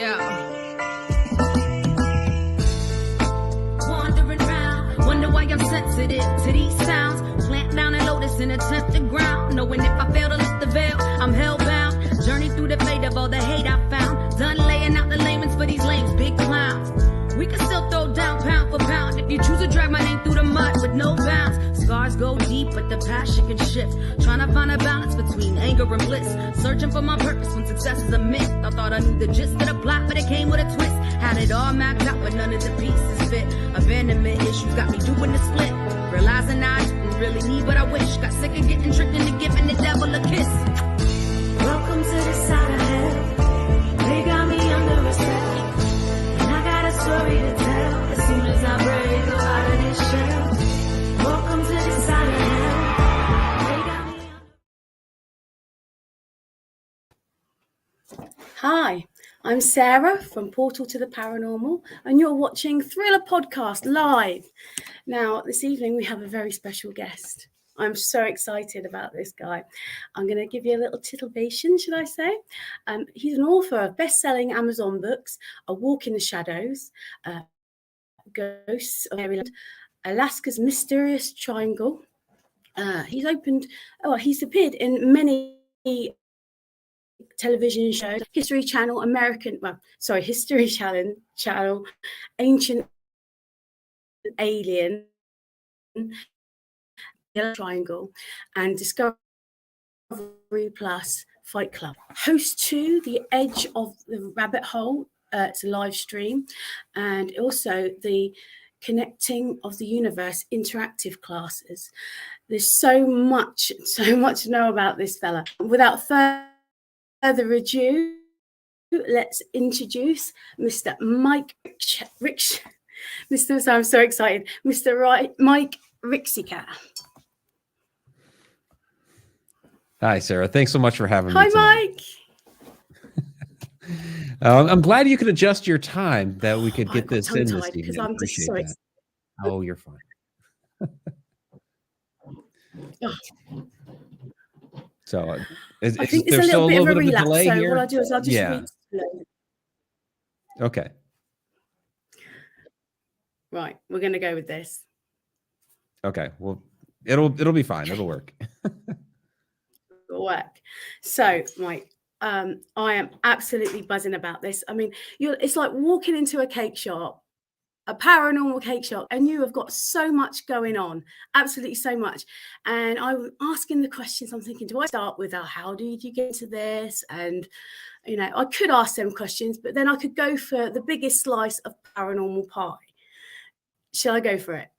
Yeah. Wandering around, wonder why I'm sensitive to these sounds. Plant down and lotus in a tempted ground. Knowing if I fail to lift the veil, I'm hellbound. Journey through the fate of all the hate I found. Done laying out the laments for these lames, big clowns. We can still throw down pound for pound if you choose to drag my name through the mud with no bounds. Scars go deep, but the passion can shift. Trying to find a balance between anger and bliss. Searching for my purpose when success is a myth. I thought I knew the gist of the plot, but it came with a twist. Had it all mapped out, but none of the pieces fit. Abandonment issues got me doing the split. Realizing I didn't really need what I wish. Got sick of getting tricked into giving the devil a kiss. Welcome to the side of hell. They got me under a spell. Story to tell as soon as I break out of this shell. Welcome to the side of hell. Hi, I'm Sarah from Portal to the Paranormal, and you're watching Thriller Podcast live. Now, this evening we have a very special guest. I'm so excited about this guy. I'm going to give you a little titillation, should I say. He's an author of best-selling Amazon books, A Walk in the Shadows, Ghosts of Maryland, Alaska's Mysterious Triangle. He's appeared in many television shows, History Channel, History Channel, Ancient Alien, Triangle, and Discovery Plus Fight Club. Host to The Edge of the Rabbit Hole, it's a live stream, and also the Connecting of the Universe interactive classes. There's so much to know about this fella. Without further ado, let's introduce Mr. Mike Ricksecker. I'm so excited. Mike Ricksecker. Hi, Sarah. Thanks so much for having me. Hi, Mike. I'm glad you could adjust your time that we could get this in this evening. I'm just so excited. Oh, you're fine. So, I think there's a little bit of a relapse. So here? What I'll do is I'll just read. Okay. Right, we're going to go with this. Okay. Well, it'll be fine. It'll work. Work. So, Mike, I am absolutely buzzing about this. I mean, it's like walking into a cake shop, a paranormal cake shop, and you have got so much going on, absolutely so much. And I'm asking the questions. I'm thinking, do I start with how did you get into this? And I could ask them questions, but then I could go for the biggest slice of paranormal pie. Shall I go for it?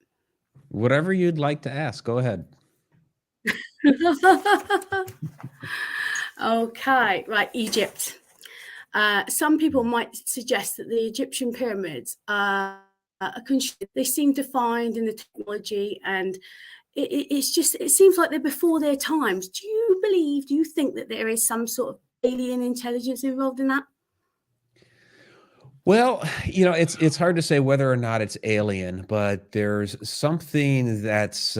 Whatever you'd like to ask, go ahead. Okay, right, Egypt. Some people might suggest that the Egyptian pyramids they seem to find in the technology, and it seems like they're before their times. Do you think that there is some sort of alien intelligence involved in that? Well, it's hard to say whether or not it's alien, but there's something that's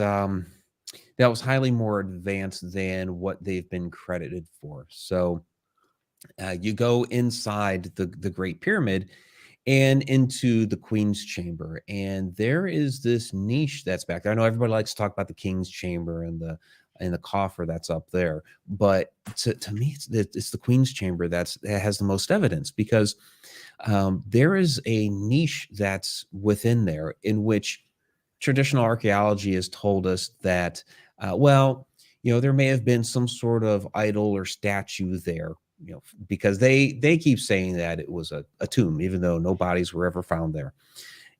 that was highly more advanced than what they've been credited for. So you go inside the Great Pyramid and into the Queen's Chamber, and there is this niche that's back there. I know everybody likes to talk about the King's Chamber and the coffer that's up there, but to me, it's the Queen's Chamber that has the most evidence, because there is a niche that's within there in which traditional archaeology has told us that, there may have been some sort of idol or statue there, because they keep saying that it was a tomb, even though no bodies were ever found there.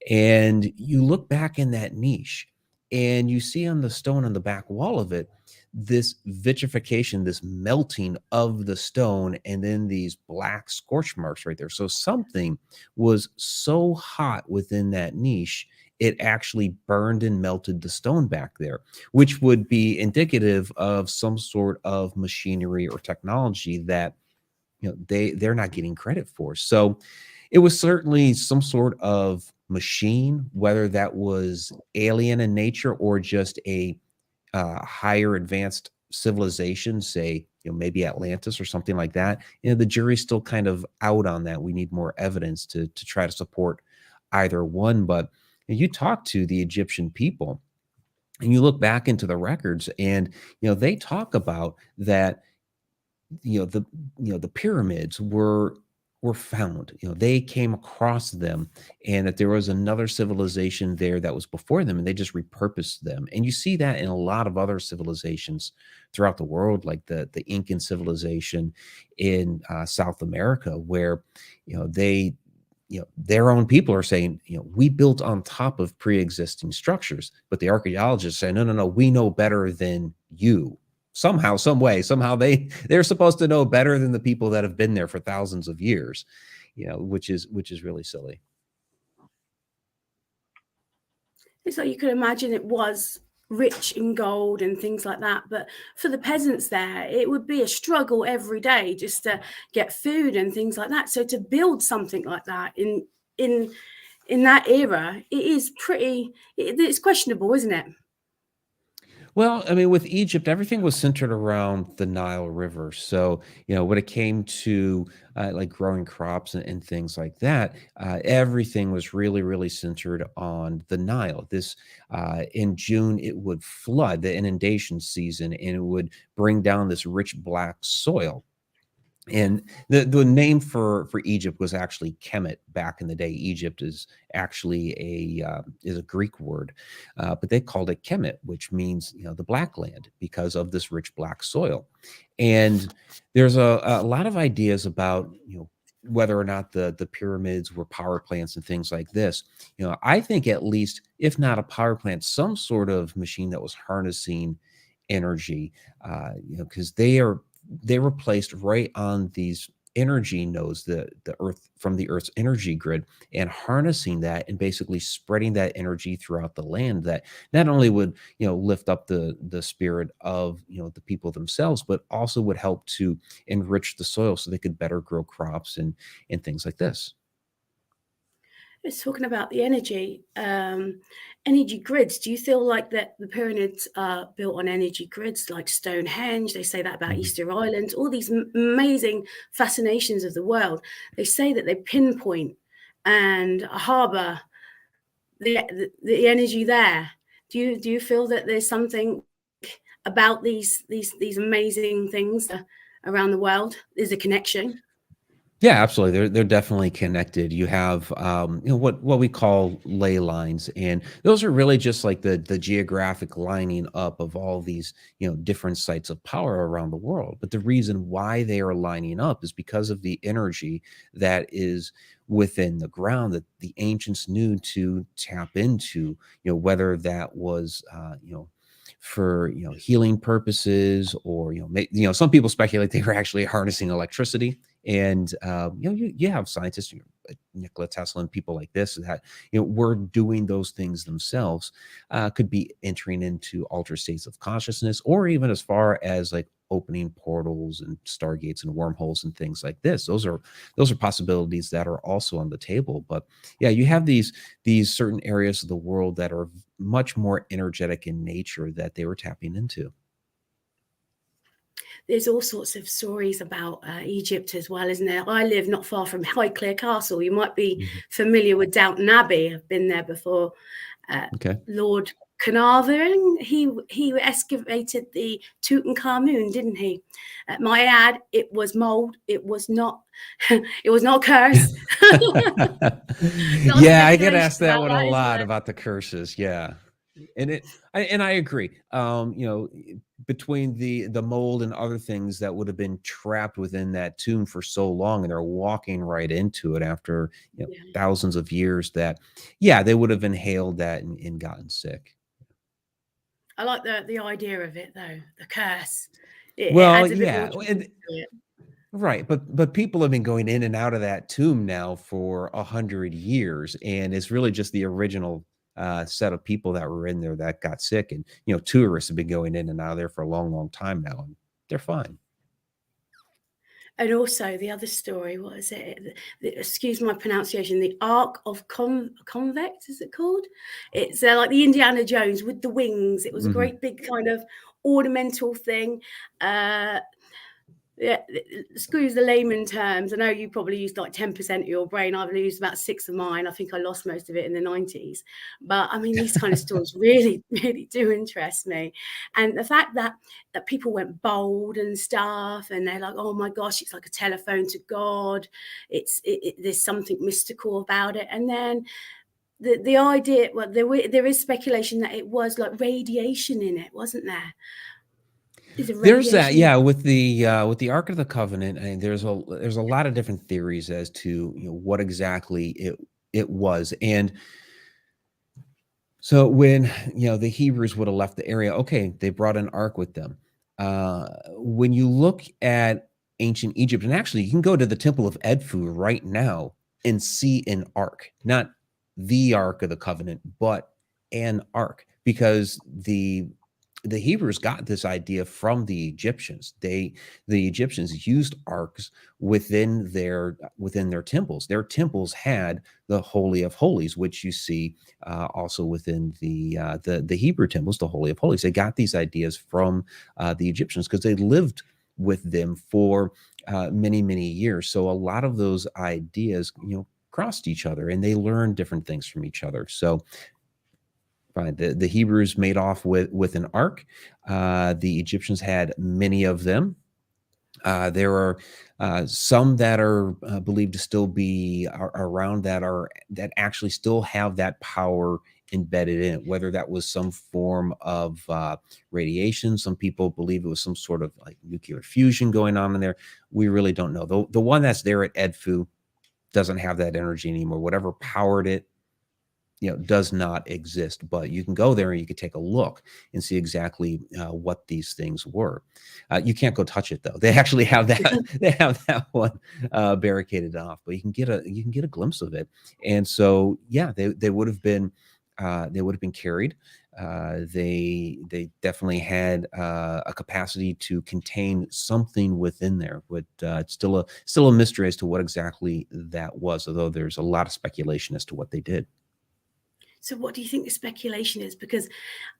And you look back in that niche and you see on the stone on the back wall of it, this vitrification, this melting of the stone, and then these black scorch marks right there. So something was so hot within that niche, it actually burned and melted the stone back there, which would be indicative of some sort of machinery or technology that they're not getting credit for. So it was certainly some sort of machine, whether that was alien in nature or just a higher advanced civilization, say maybe Atlantis or something like that. The jury's still kind of out on that. We need more evidence to try to support either one. But you talk to the Egyptian people and you look back into the records, and they talk about that the the pyramids were found. They came across them, and that there was another civilization there that was before them, and they just repurposed them. And you see that in a lot of other civilizations throughout the world, like the Incan civilization in South America, where they their own people are saying, we built on top of pre-existing structures, but the archaeologists say, no, no, no, we know better than you. Somehow, some way, somehow they're supposed to know better than the people that have been there for thousands of years, which is really silly. It's like you could imagine it was rich in gold and things like that, but for the peasants there, it would be a struggle every day just to get food and things like that. So to build something like that in that era, it's questionable, isn't it? Well, I mean, with Egypt, everything was centered around the Nile River. So, when it came to like growing crops and things like that, everything was really, really centered on the Nile. This in June, it would flood, the inundation season, and it would bring down this rich black soil. And the name for Egypt was actually Kemet back in the day. Egypt is actually a Greek word, but they called it Kemet, which means the black land, because of this rich black soil. And there's a lot of ideas about whether or not the pyramids were power plants and things like this. I think at least, if not a power plant, some sort of machine that was harnessing energy, because they were placed right on these energy nodes, the earth, from the earth's energy grid, and harnessing that and basically spreading that energy throughout the land, that not only would lift up the spirit of the people themselves, but also would help to enrich the soil so they could better grow crops and things like this. It's talking about the energy grids. Do you feel like that the pyramids are built on energy grids like Stonehenge? They say that about Easter Island, all these amazing fascinations of the world. They say that they pinpoint and harbor the energy there. Do you feel that there's something about these amazing things around the world? There's a connection. Yeah, absolutely. They're definitely connected. You have what we call ley lines, and those are really just like the geographic lining up of all these different sites of power around the world. But the reason why they are lining up is because of the energy that is within the ground that the ancients knew to tap into. Whether that was for healing purposes, or some people speculate they were actually harnessing electricity. And you have scientists, Nikola Tesla and people like this, that were doing those things themselves, could be entering into altered states of consciousness, or even as far as like opening portals and stargates and wormholes and things like this. Those are possibilities that are also on the table. But yeah, you have these certain areas of the world that are much more energetic in nature that they were tapping into. There's all sorts of stories about Egypt as well, isn't there? I live not far from Highclere Castle. You might be familiar with Downton Abbey. I've been there before. Okay. Lord Carnarvon, he excavated the Tutankhamun, didn't he? My ad, it was mold. It was not. It was not cursed. Yeah, I get asked that one a lot about the curses. Yeah. And I agree. Between the mold and other things that would have been trapped within that tomb for so long, and they're walking right into it after thousands of years, that they would have inhaled that and gotten sick. I like the idea of it though, the curse. Right, but people have been going in and out of that tomb now for 100 years, and it's really just the original set of people that were in there that got sick. And tourists have been going in and out of there for a long, long time now, and they're fine. And also the other story, what is it? Excuse my pronunciation. The Ark of Convex, is it called? It's like the Indiana Jones with the wings. It was a great big kind of ornamental thing. Yeah, screws the layman terms. I know you probably used like 10% of your brain. I've used about 6 of mine. I think I lost most of it in the 90s. But I mean, these kind of stories really, really do interest me. And the fact that people went bold and stuff, and they're like, oh my gosh, it's like a telephone to God. There's something mystical about it. And then the idea, well, there is speculation that it was like radiation in it, wasn't there? There's that, yeah, with the Ark of the Covenant. I mean, there's a lot of different theories as to, you know, what exactly it was. And so when, you know, the Hebrews would have left the area, okay, they brought an ark with them. When you look at ancient Egypt, and actually you can go to the Temple of Edfu right now and see an ark, not the Ark of the Covenant, but an ark, because the Hebrews got this idea from the Egyptians. The Egyptians used arks within their temples. Their temples had the Holy of Holies, which you see also within the Hebrew temples, the Holy of Holies. They got these ideas from the Egyptians because they lived with them for many, many years. So a lot of those ideas, you know, crossed each other, and they learned different things from each other. So fine. The Hebrews made off with an ark. The Egyptians had many of them. There are some that are believed to still be around that actually still have that power embedded in it, whether that was some form of radiation. Some people believe it was some sort of like nuclear fusion going on in there. We really don't know. The one that's there at Edfu doesn't have that energy anymore. Whatever powered it, you know, does not exist. But you can go there and you can take a look and see exactly what these things were. You can't go touch it though. They actually have that. They have that one barricaded off, but you can get a glimpse of it. And so, yeah, they would have been carried. They definitely had a capacity to contain something within there, but it's still a mystery as to what exactly that was. Although there's a lot of speculation as to what they did. So what do you think the speculation is? Because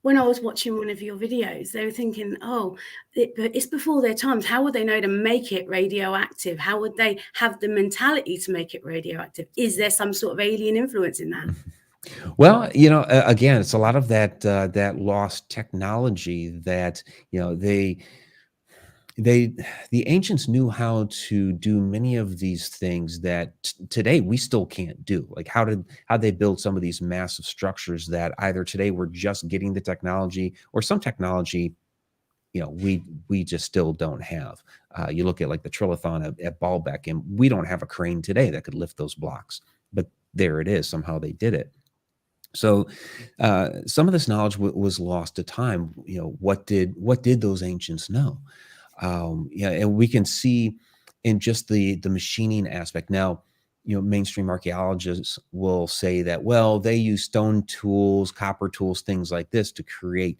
when I was watching one of your videos, they were thinking, oh, it's before their times. How would they know to make it radioactive? How would they have the mentality to make it radioactive? Is there some sort of alien influence in that? Well, you know, again, it's a lot of that lost technology that, you know, the ancients knew how to do many of these things that today we still can't do. Like how they build some of these massive structures that either today we're just getting the technology, or some technology, you know, we just still don't have. You look at like the Trilithon at Baalbek, and we don't have a crane today that could lift those blocks, but there it is. Somehow they did it. So some of this knowledge was lost to time. You know, what did those ancients know? Yeah, and we can see in just the machining aspect. Now, you know, mainstream archaeologists will say that, well, they use stone tools, copper tools, things like this to create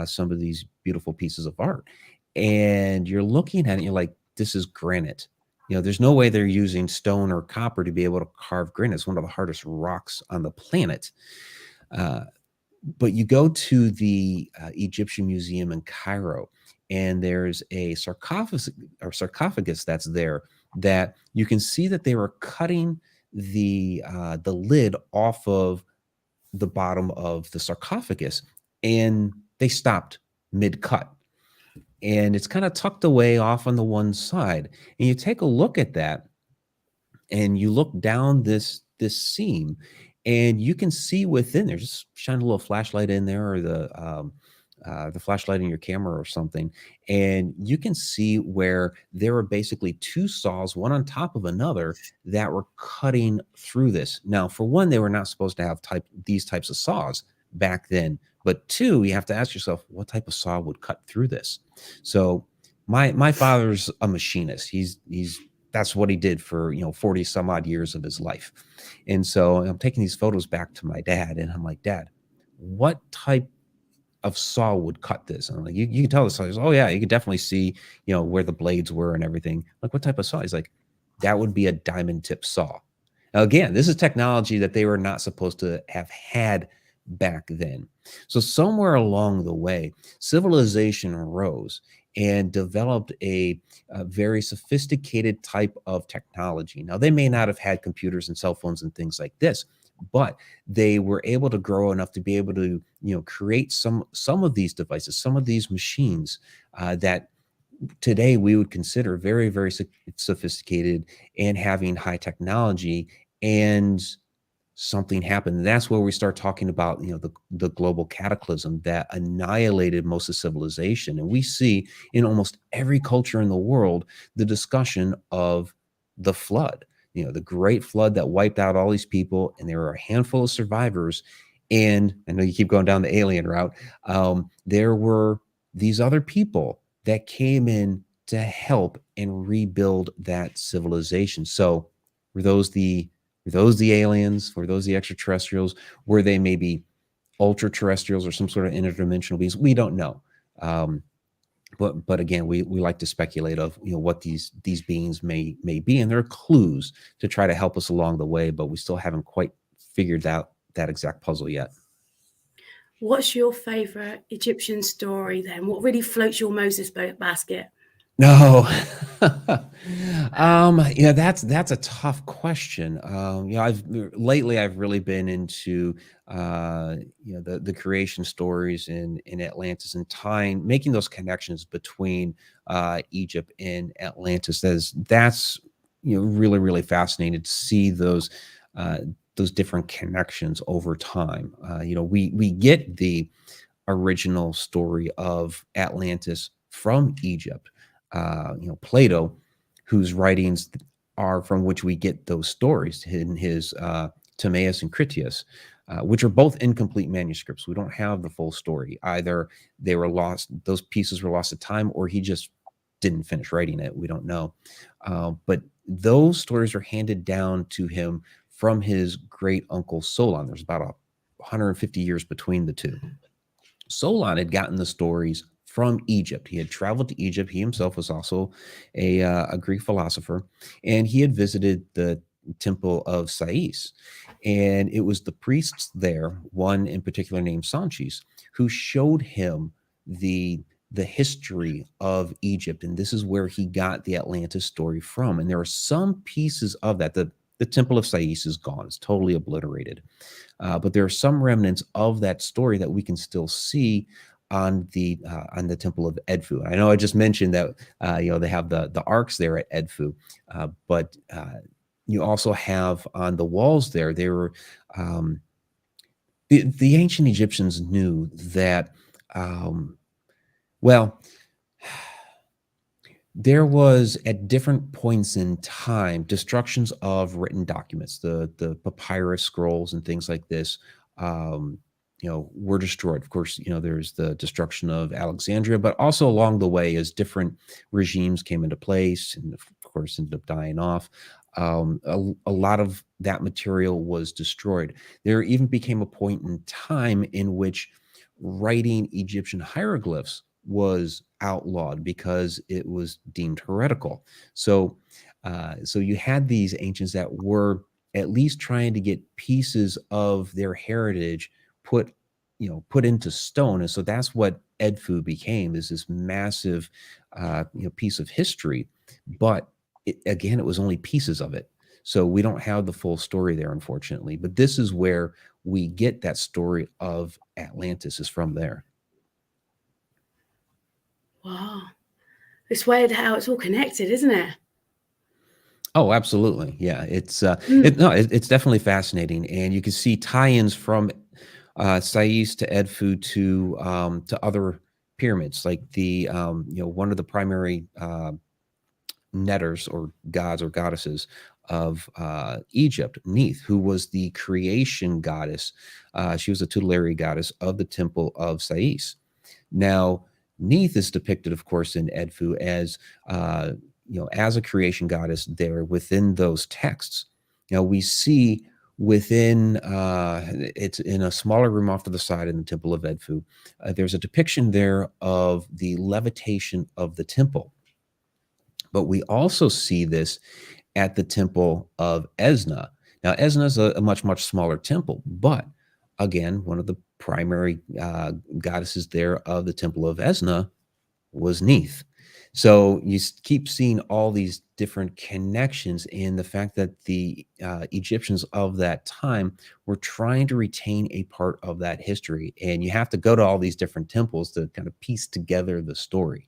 some of these beautiful pieces of art. And you're looking at it, you're like, this is granite. You know, there's no way they're using stone or copper to be able to carve granite. It's one of the hardest rocks on the planet. But you go to the Egyptian Museum in Cairo, and there's a sarcophagus that's there that you can see that they were cutting the lid off of the bottom of the sarcophagus, and they stopped mid-cut. And it's kind of tucked away off on the one side. And you take a look at that, and you look down this seam, and you can see within there. Just shine a little flashlight in there, or the flashlight in your camera or something, and you can see where there were basically two saws, one on top of another, that were cutting through this. Now, for one, they were not supposed to have these types of saws back then, but two, you have to ask yourself, what type of saw would cut through this? So my father's a machinist. He's that's what he did for, you know, 40 some odd years of his life. And so I'm taking these photos back to my dad, and I'm like, Dad, what type of saw would cut this? And I'm like, you can tell the saw. He's, oh yeah, you could definitely see, you know, where the blades were and everything. Like, what type of saw? He's like, that would be a diamond tip saw. Now, again, this is technology that they were not supposed to have had back then. So somewhere along the way, civilization arose, and developed a very sophisticated type of technology. Now, they may not have had computers and cell phones and things like this, but they were able to grow enough to be able to, create some of these devices, some of these machines that today we would consider very, very sophisticated and having high technology. And something happened. That's where we start talking about, the global cataclysm that annihilated most of civilization. And we see in almost every culture in the world the discussion of the flood, the great flood that wiped out all these people, and there were a handful of survivors. And I know you keep going down the alien route. There were these other people that came in to help and rebuild that civilization. So were those the aliens? Were those the extraterrestrials? Were they maybe ultra terrestrials or some sort of interdimensional beings? We don't know. But again, we like to speculate of what these beings may be, and there are clues to try to help us along the way, but we still haven't quite figured out that exact puzzle yet. What's your favorite Egyptian story then? What really floats your Moses basket? No, that's a tough question. I've really been into the creation stories in Atlantis, and making those connections between Egypt and Atlantis. That's really, really fascinating to see those different connections over time. We get the original story of Atlantis from Egypt. Plato, whose writings are from which we get those stories in his Timaeus and Critias, which are both incomplete manuscripts. We don't have the full story. Either they were lost, those pieces were lost to time, or he just didn't finish writing it. We don't know. But those stories are handed down to him from his great uncle Solon. There's about 150 years between the two. Solon had gotten the stories from Egypt. He had traveled to Egypt. He himself was also a Greek philosopher, and he had visited the temple of Sais. And it was the priests there, one in particular named Sanchis, who showed him the history of Egypt. And this is where he got the Atlantis story from. And there are some pieces of that. The temple of Sais is gone. It's totally obliterated. But there are some remnants of that story that we can still see on the temple of Edfu. I know I just mentioned that they have the arcs there at Edfu, but you also have on the walls there. They were the ancient Egyptians knew that there was at different points in time destructions of written documents, the papyrus scrolls and things like this. Were destroyed. Of course, there's the destruction of Alexandria, but also along the way, as different regimes came into place and of course ended up dying off, a lot of that material was destroyed. There even became a point in time in which writing Egyptian hieroglyphs was outlawed because it was deemed heretical. So you had these ancients that were at least trying to get pieces of their heritage put into stone. And so that's what Edfu became, is this massive piece of history. But it was only pieces of it. So we don't have the full story there, unfortunately. But this is where we get that story of Atlantis, is from there. Wow. It's weird how it's all connected, isn't it? Oh, absolutely. Yeah. It's definitely fascinating. And you can see tie-ins from Sais to Edfu to other pyramids, like the one of the primary netters or gods or goddesses of Egypt, Neith, who was the creation goddess. She was a tutelary goddess of the temple of Sais. Now, Neith is depicted, of course, in Edfu as as a creation goddess there within those texts. Now we see within it's in a smaller room off to the side in the temple of Edfu. There's a depiction there of the levitation of the temple. But we also see this at the temple of Esna. Now, Esna is a much, much smaller temple, but again, one of the primary goddesses there of the temple of Esna was Neath. So you keep seeing all these different connections in the fact that the Egyptians of that time were trying to retain a part of that history. And you have to go to all these different temples to kind of piece together the story.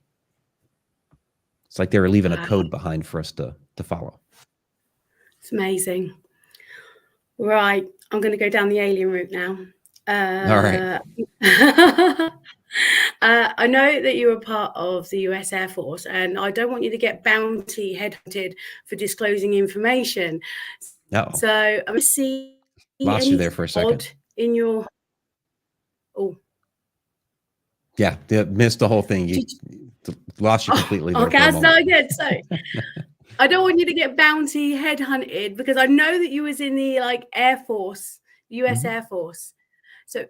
It's like they were leaving a code behind for us to follow. It's amazing. Right. I'm going to go down the alien route now. All right. I know that you were part of the US Air Force, and I don't want you to get bounty headhunted for disclosing information. Uh-oh. So I'm going to see Lost you there for a second. In your... Oh. Yeah, missed the whole thing. You lost you completely. Okay, I'll start again. So I don't want you to get bounty headhunted, because I know that you was in the Air Force, US Air Force. So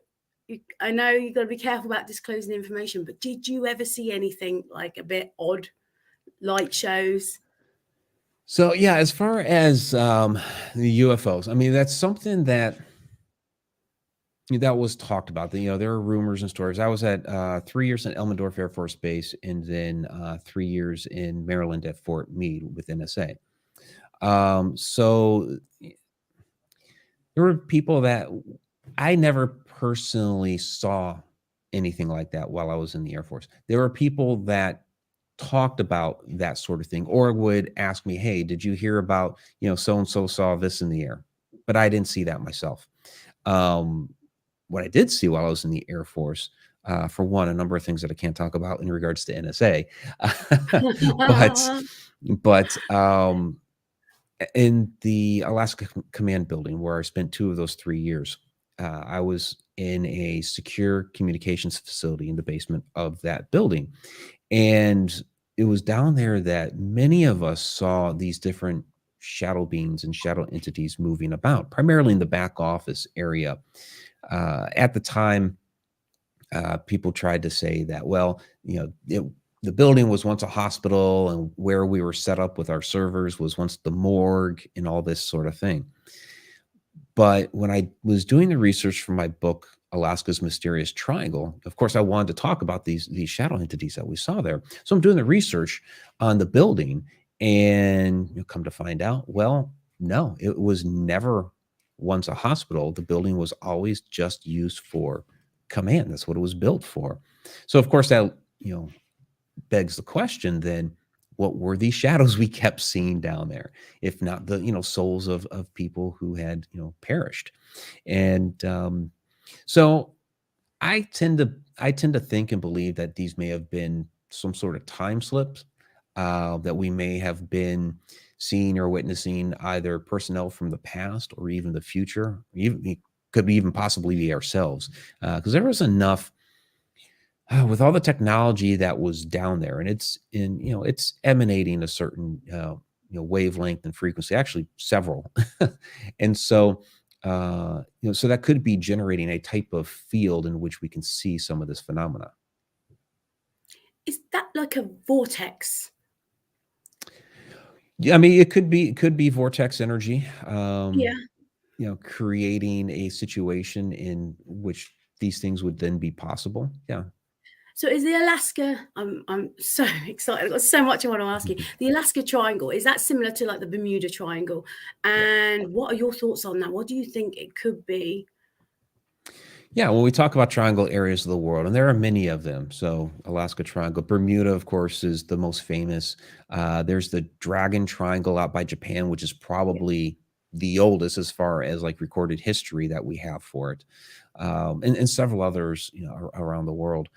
I know you've got to be careful about disclosing information, but did you ever see anything like a bit odd, light shows? So yeah, as far as the UFOs, I mean, that's something that was talked about. There are rumors and stories. I was at 3 years in Elmendorf Air Force Base, and then 3 years in Maryland at Fort Meade with NSA. So there were people that I never personally saw anything like that while I was in the Air Force. There were people that talked about that sort of thing, or would ask me, hey, did you hear about, so-and-so saw this in the air? But I didn't see that myself. What I did see while I was in the Air Force, for one, a number of things that I can't talk about in regards to NSA, but in the Alaska Command Building, where I spent 2 of those 3 years, I was in a secure communications facility in the basement of that building. And it was down there that many of us saw these different shadow beings and shadow entities moving about, primarily in the back office area. At the time, people tried to say that, well, the building was once a hospital, and where we were set up with our servers was once the morgue and all this sort of thing. But when I was doing the research for my book, Alaska's Mysterious Triangle, of course, I wanted to talk about these shadow entities that we saw there. So I'm doing the research on the building, and come to find out, well, no, it was never once a hospital. The building was always just used for command. That's what it was built for. So of course that, begs the question then, what were these shadows we kept seeing down there, if not the, souls of people who had, perished? And so I tend to think and believe that these may have been some sort of time slips, that we may have been seeing or witnessing either personnel from the past or even the future. It could even possibly be ourselves, because there was enough with all the technology that was down there, and it's emanating a certain wavelength and frequency, actually several, and so so that could be generating a type of field in which we can see some of this phenomena. Is that like a vortex? Yeah, I mean, it could be vortex energy. Yeah. Creating a situation in which these things would then be possible. Yeah. So is the Alaska, I'm so excited. I've got so much I want to ask you. The Alaska Triangle, is that similar to like the Bermuda Triangle? And what are your thoughts on that? What do you think it could be? Yeah, when we talk about triangle areas of the world, and there are many of them. So Alaska Triangle, Bermuda, of course, is the most famous. There's the Dragon Triangle out by Japan, which is probably the oldest as far as like recorded history that we have for it, and several others, around the world.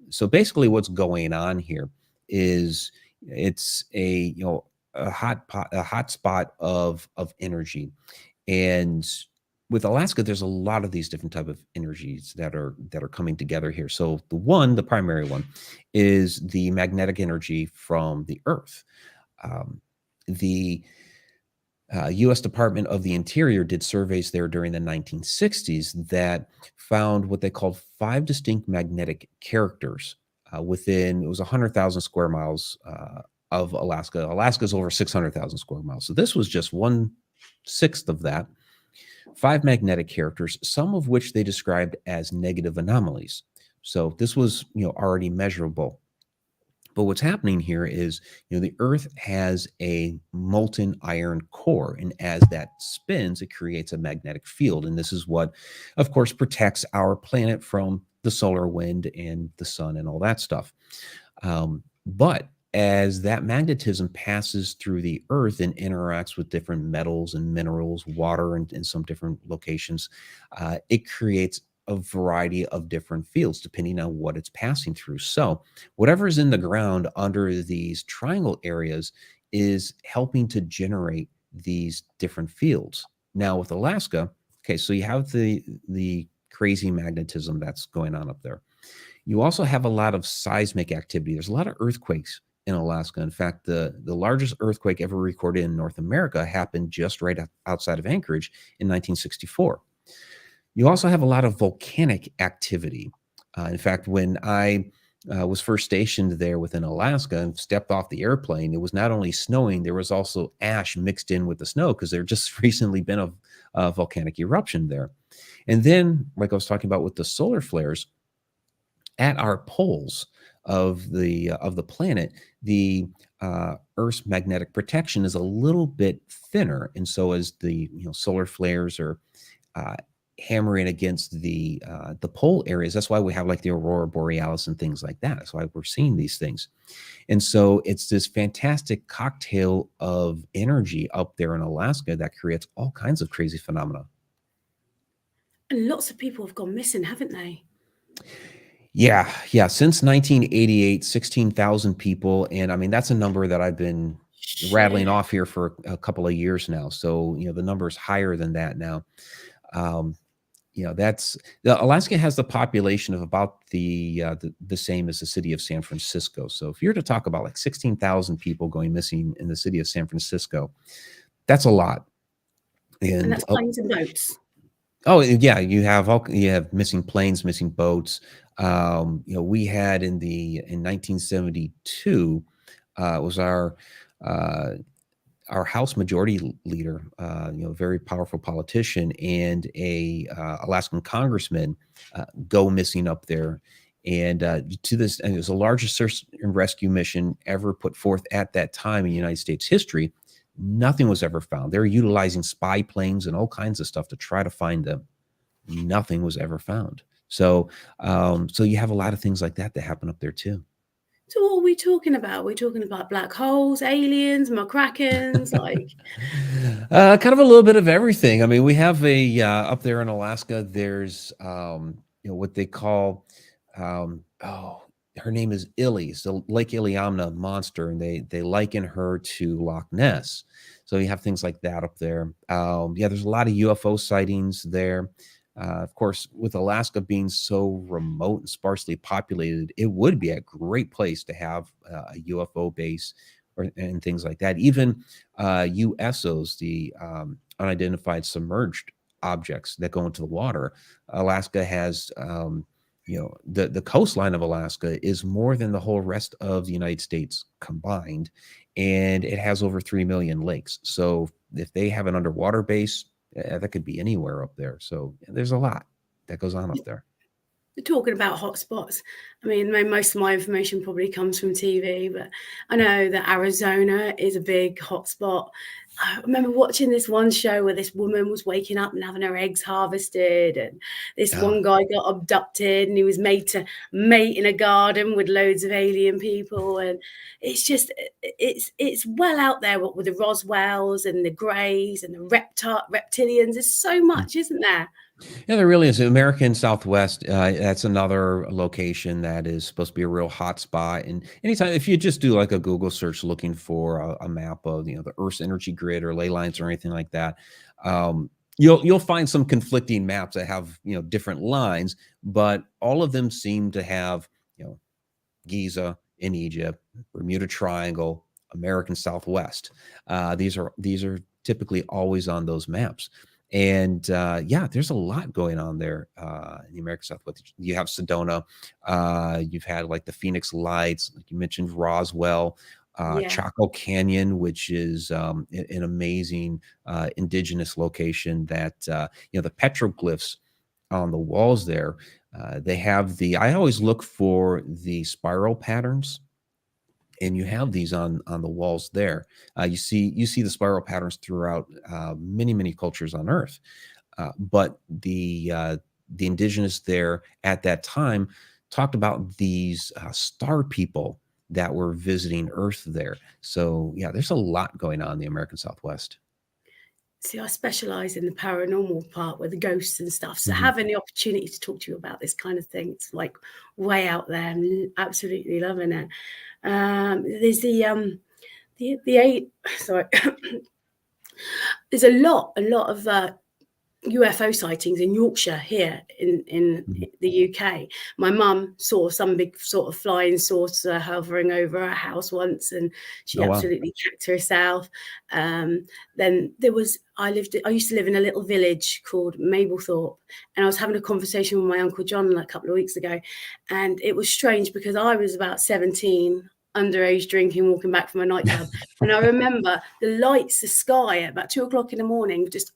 So basically what's going on here is it's a hot spot of energy. And with Alaska, there's a lot of these different type of energies that are coming together here. So the primary one is the magnetic energy from the Earth. The U.S. Department of the Interior did surveys there during the 1960s that found what they called 5 distinct magnetic characters within, it was 100,000 square miles of Alaska. Alaska is over 600,000 square miles. So this was just 1/6 of that. 5 magnetic characters, some of which they described as negative anomalies. So this was, already measurable. But what's happening here is, the Earth has a molten iron core, and as that spins, it creates a magnetic field. And this is what, of course, protects our planet from the solar wind and the sun and all that stuff. But as that magnetism passes through the Earth and interacts with different metals and minerals, water, and in some different locations, it creates a variety of different fields depending on what it's passing through. So, whatever is in the ground under these triangle areas is helping to generate these different fields. Now, with Alaska, okay, so you have the crazy magnetism that's going on up there. You also have a lot of seismic activity. There's a lot of earthquakes in Alaska. In fact, the largest earthquake ever recorded in North America happened just right outside of Anchorage in 1964. You also have a lot of volcanic activity. In fact, when I was first stationed there within Alaska and stepped off the airplane, it was not only snowing, there was also ash mixed in with the snow because there just recently been a volcanic eruption there. And then, like I was talking about with the solar flares, at our poles of the planet, the Earth's magnetic protection is a little bit thinner, and so as the solar flares are hammering against the pole areas, that's why we have like the aurora borealis and things like that. That's why we're seeing these things, and so it's this fantastic cocktail of energy up there in Alaska that creates all kinds of crazy phenomena. And lots of people have gone missing, haven't they? Yeah. Since 1988, 16,000 people. And I mean, that's a number that I've been rattling Shit. off here for a couple of years now. So, the number is higher than that now. Um, Alaska has the population of about the same as the city of San Francisco. So if you're to talk about like 16,000 people going missing in the city of San Francisco, that's a lot. And that's planes and boats. Oh yeah, you have missing planes, missing boats. We had in 1972 was our House Majority Leader, very powerful politician, and a Alaskan congressman go missing up there. And to this, and it was the largest search and rescue mission ever put forth at that time in United States history. Nothing was ever found. They were utilizing spy planes and all kinds of stuff to try to find them. Nothing was ever found. So, so you have a lot of things like that happen up there too. So what are we talking about? We're talking about black holes, aliens, McCrackens, like kind of a little bit of everything. I mean, we have up there in Alaska. There's what they call her name is Illy, so Lake Iliamna monster, and they liken her to Loch Ness. So you have things like that up there. There's a lot of UFO sightings there. Of course, with Alaska being so remote and sparsely populated, it would be a great place to have a UFO base and things like that. Even USOs, the unidentified submerged objects that go into the water. Alaska has the coastline of Alaska is more than the whole rest of the United States combined, and it has over 3 million lakes. So if they have an underwater base, that could be anywhere up there. So there's a lot that goes on up there. Talking about hotspots, I mean, most of my information probably comes from TV, but I know that Arizona is a big hotspot. I remember watching this one show where this woman was waking up and having her eggs harvested, and this one guy got abducted and he was made to mate in a garden with loads of alien people. And it's just, it's well out there with the Roswells and the Greys and the reptilians. There's so much, isn't there? Yeah, there really is. American Southwest, that's another location that is supposed to be a real hot spot. And anytime, if you just do like a Google search looking for a map of, the Earth's energy grid or ley lines or anything like that, you'll find some conflicting maps that have, different lines, but all of them seem to have, Giza in Egypt, Bermuda Triangle, American Southwest. These are typically always on those maps. And there's a lot going on there in the American Southwest. You have Sedona, you've had like the Phoenix Lights, like you mentioned, Roswell, Chaco Canyon, which is an amazing indigenous location that the petroglyphs on the walls there. They have I always look for the spiral patterns and you have these on the walls there. You see the spiral patterns throughout many cultures on Earth, but the indigenous there at that time talked about these star people that were visiting Earth there. So yeah, there's a lot going on in the American Southwest. See, I specialize in the paranormal part with the ghosts and stuff. So Mhm. having the opportunity to talk to you about this kind of thing, it's like way out there and absolutely loving it. There's the eight, sorry, there's a lot of UFO sightings in Yorkshire here in Mhm. the UK. My mum saw some big sort of flying saucer hovering over her house once, and she Oh, wow. absolutely kicked herself. Then there was I used to live in a little village called Mablethorpe, and I was having a conversation with my Uncle John a couple of weeks ago, and it was strange because I was about 17, underage drinking, walking back from a nightclub, and I remember the lights, the sky at about 2 o'clock in the morning, just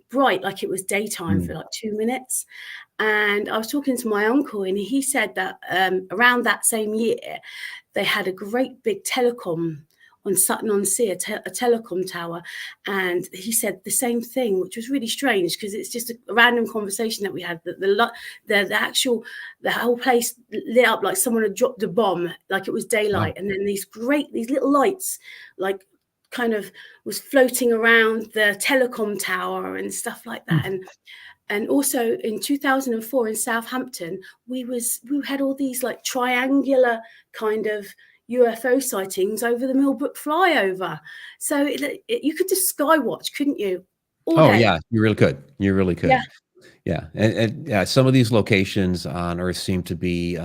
bright like it was daytime for like 2 minutes. And I was talking to my uncle, and he said that around that same year they had a great big telecom on Sutton-on-Sea, a telecom tower, and he said the same thing, which was really strange because it's just a random conversation that we had, that the whole place lit up like someone had dropped a bomb, like it was daylight. Wow. And then these little lights like kind of was floating around the telecom tower and stuff like that. And also in 2004 in Southampton, we had all these like triangular kind of UFO sightings over the Millbrook flyover. So you could just sky watch, couldn't you? All Oh day. yeah, you really could. You really could. Yeah. Yeah, and yeah, some of these locations on Earth seem to be,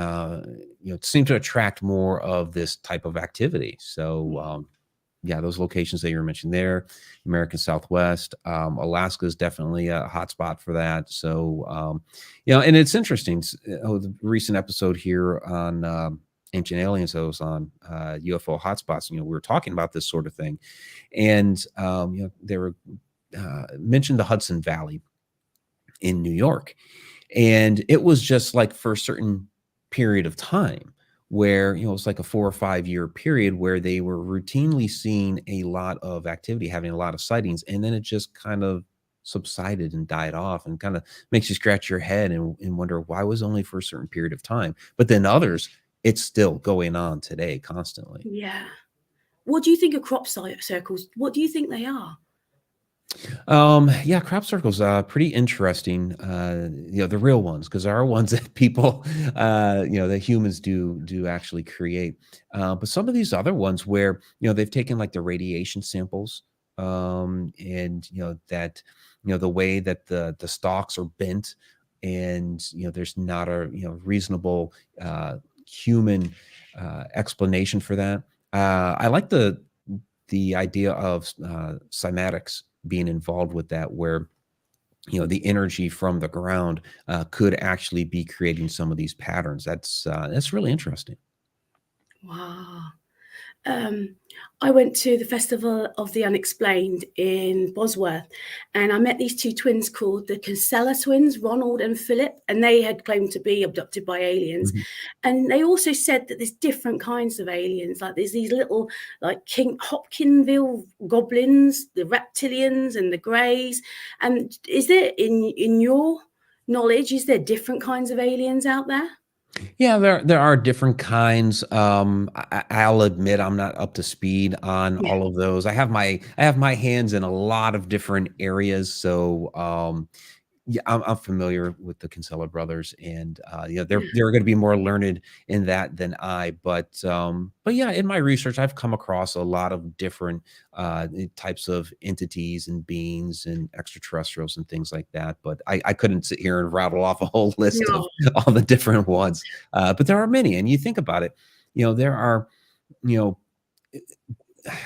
seem to attract more of this type of activity. So, yeah, those locations that you were mentioning there, American Southwest, Alaska is definitely a hotspot for that. So, and it's interesting. The recent episode here on Ancient Aliens, that was on UFO hotspots. We were talking about this sort of thing, and they were mentioned the Hudson Valley in New York. And it was just like for a certain period of time where, it was like a 4 or 5 year period where they were routinely seeing a lot of activity, having a lot of sightings. And then it just kind of subsided and died off, and kind of makes you scratch your head and wonder why was it only for a certain period of time. But then others, it's still going on today constantly. Yeah. What do you think of crop circles? What do you think they are? Yeah, crop circles, pretty interesting. The real ones, because there are ones that people, that humans do actually create. But some of these other ones where, they've taken like the radiation samples, and that, the way that the stalks are bent, and there's not a reasonable human explanation for that. I like the idea of cymatics being involved with that, where the energy from the ground could actually be creating some of these patterns. That's really interesting. Wow. I went to the Festival of the Unexplained in Bosworth, and I met these two twins called the Kinsella twins, Ronald and Philip, and they had claimed to be abducted by aliens. Mhm. And they also said that there's different kinds of aliens, like there's these little like Hopkinville goblins, the reptilians and the greys. And is there, in your knowledge, is there different kinds of aliens out there? Yeah, there are different kinds. I'll admit I'm not up to speed on Yeah. all of those. I have my hands in a lot of different areas, so yeah, I'm familiar with the Kinsella brothers, and they're going to be more learned in that than I. But yeah, in my research, I've come across a lot of different types of entities and beings and extraterrestrials and things like that. But I couldn't sit here and rattle off a whole list of No. all the different ones. But there are many, and you think about it, there are, you know,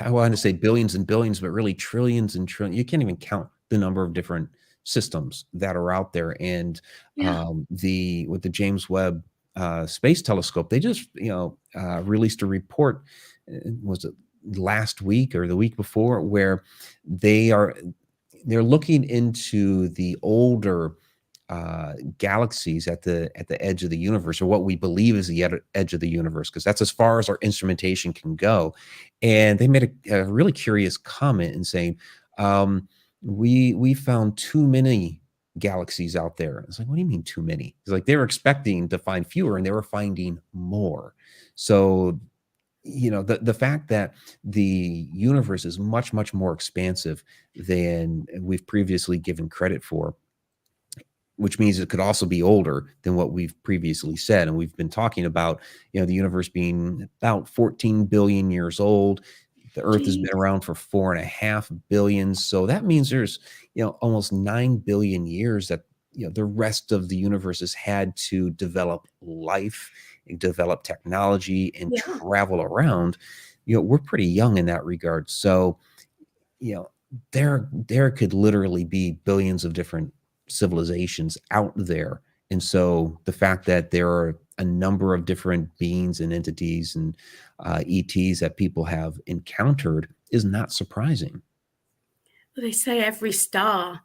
I want to say billions and billions, but really trillions and trillions. You can't even count the number of different systems that are out there. And Yeah. with the James Webb Space Telescope, they just released a report. Was it last week or the week before, where they're looking into the older galaxies at the edge of the universe, or what we believe is the edge of the universe, because that's as far as our instrumentation can go. And they made a really curious comment in saying, we found too many galaxies out there. It's like, what do you mean too many? It's like they were expecting to find fewer, and they were finding more. So, the fact that the universe is much, much more expansive than we've previously given credit for, which means it could also be older than what we've previously said. And we've been talking about, the universe being about 14 billion years old. The Earth has been around for 4.5 billion. So that means there's, almost 9 billion years that, the rest of the universe has had to develop life and develop technology and travel around. We're pretty young in that regard. So, there could literally be billions of different civilizations out there. And so the fact that there are a number of different beings and entities and ETs that people have encountered is not surprising. Well, they say every star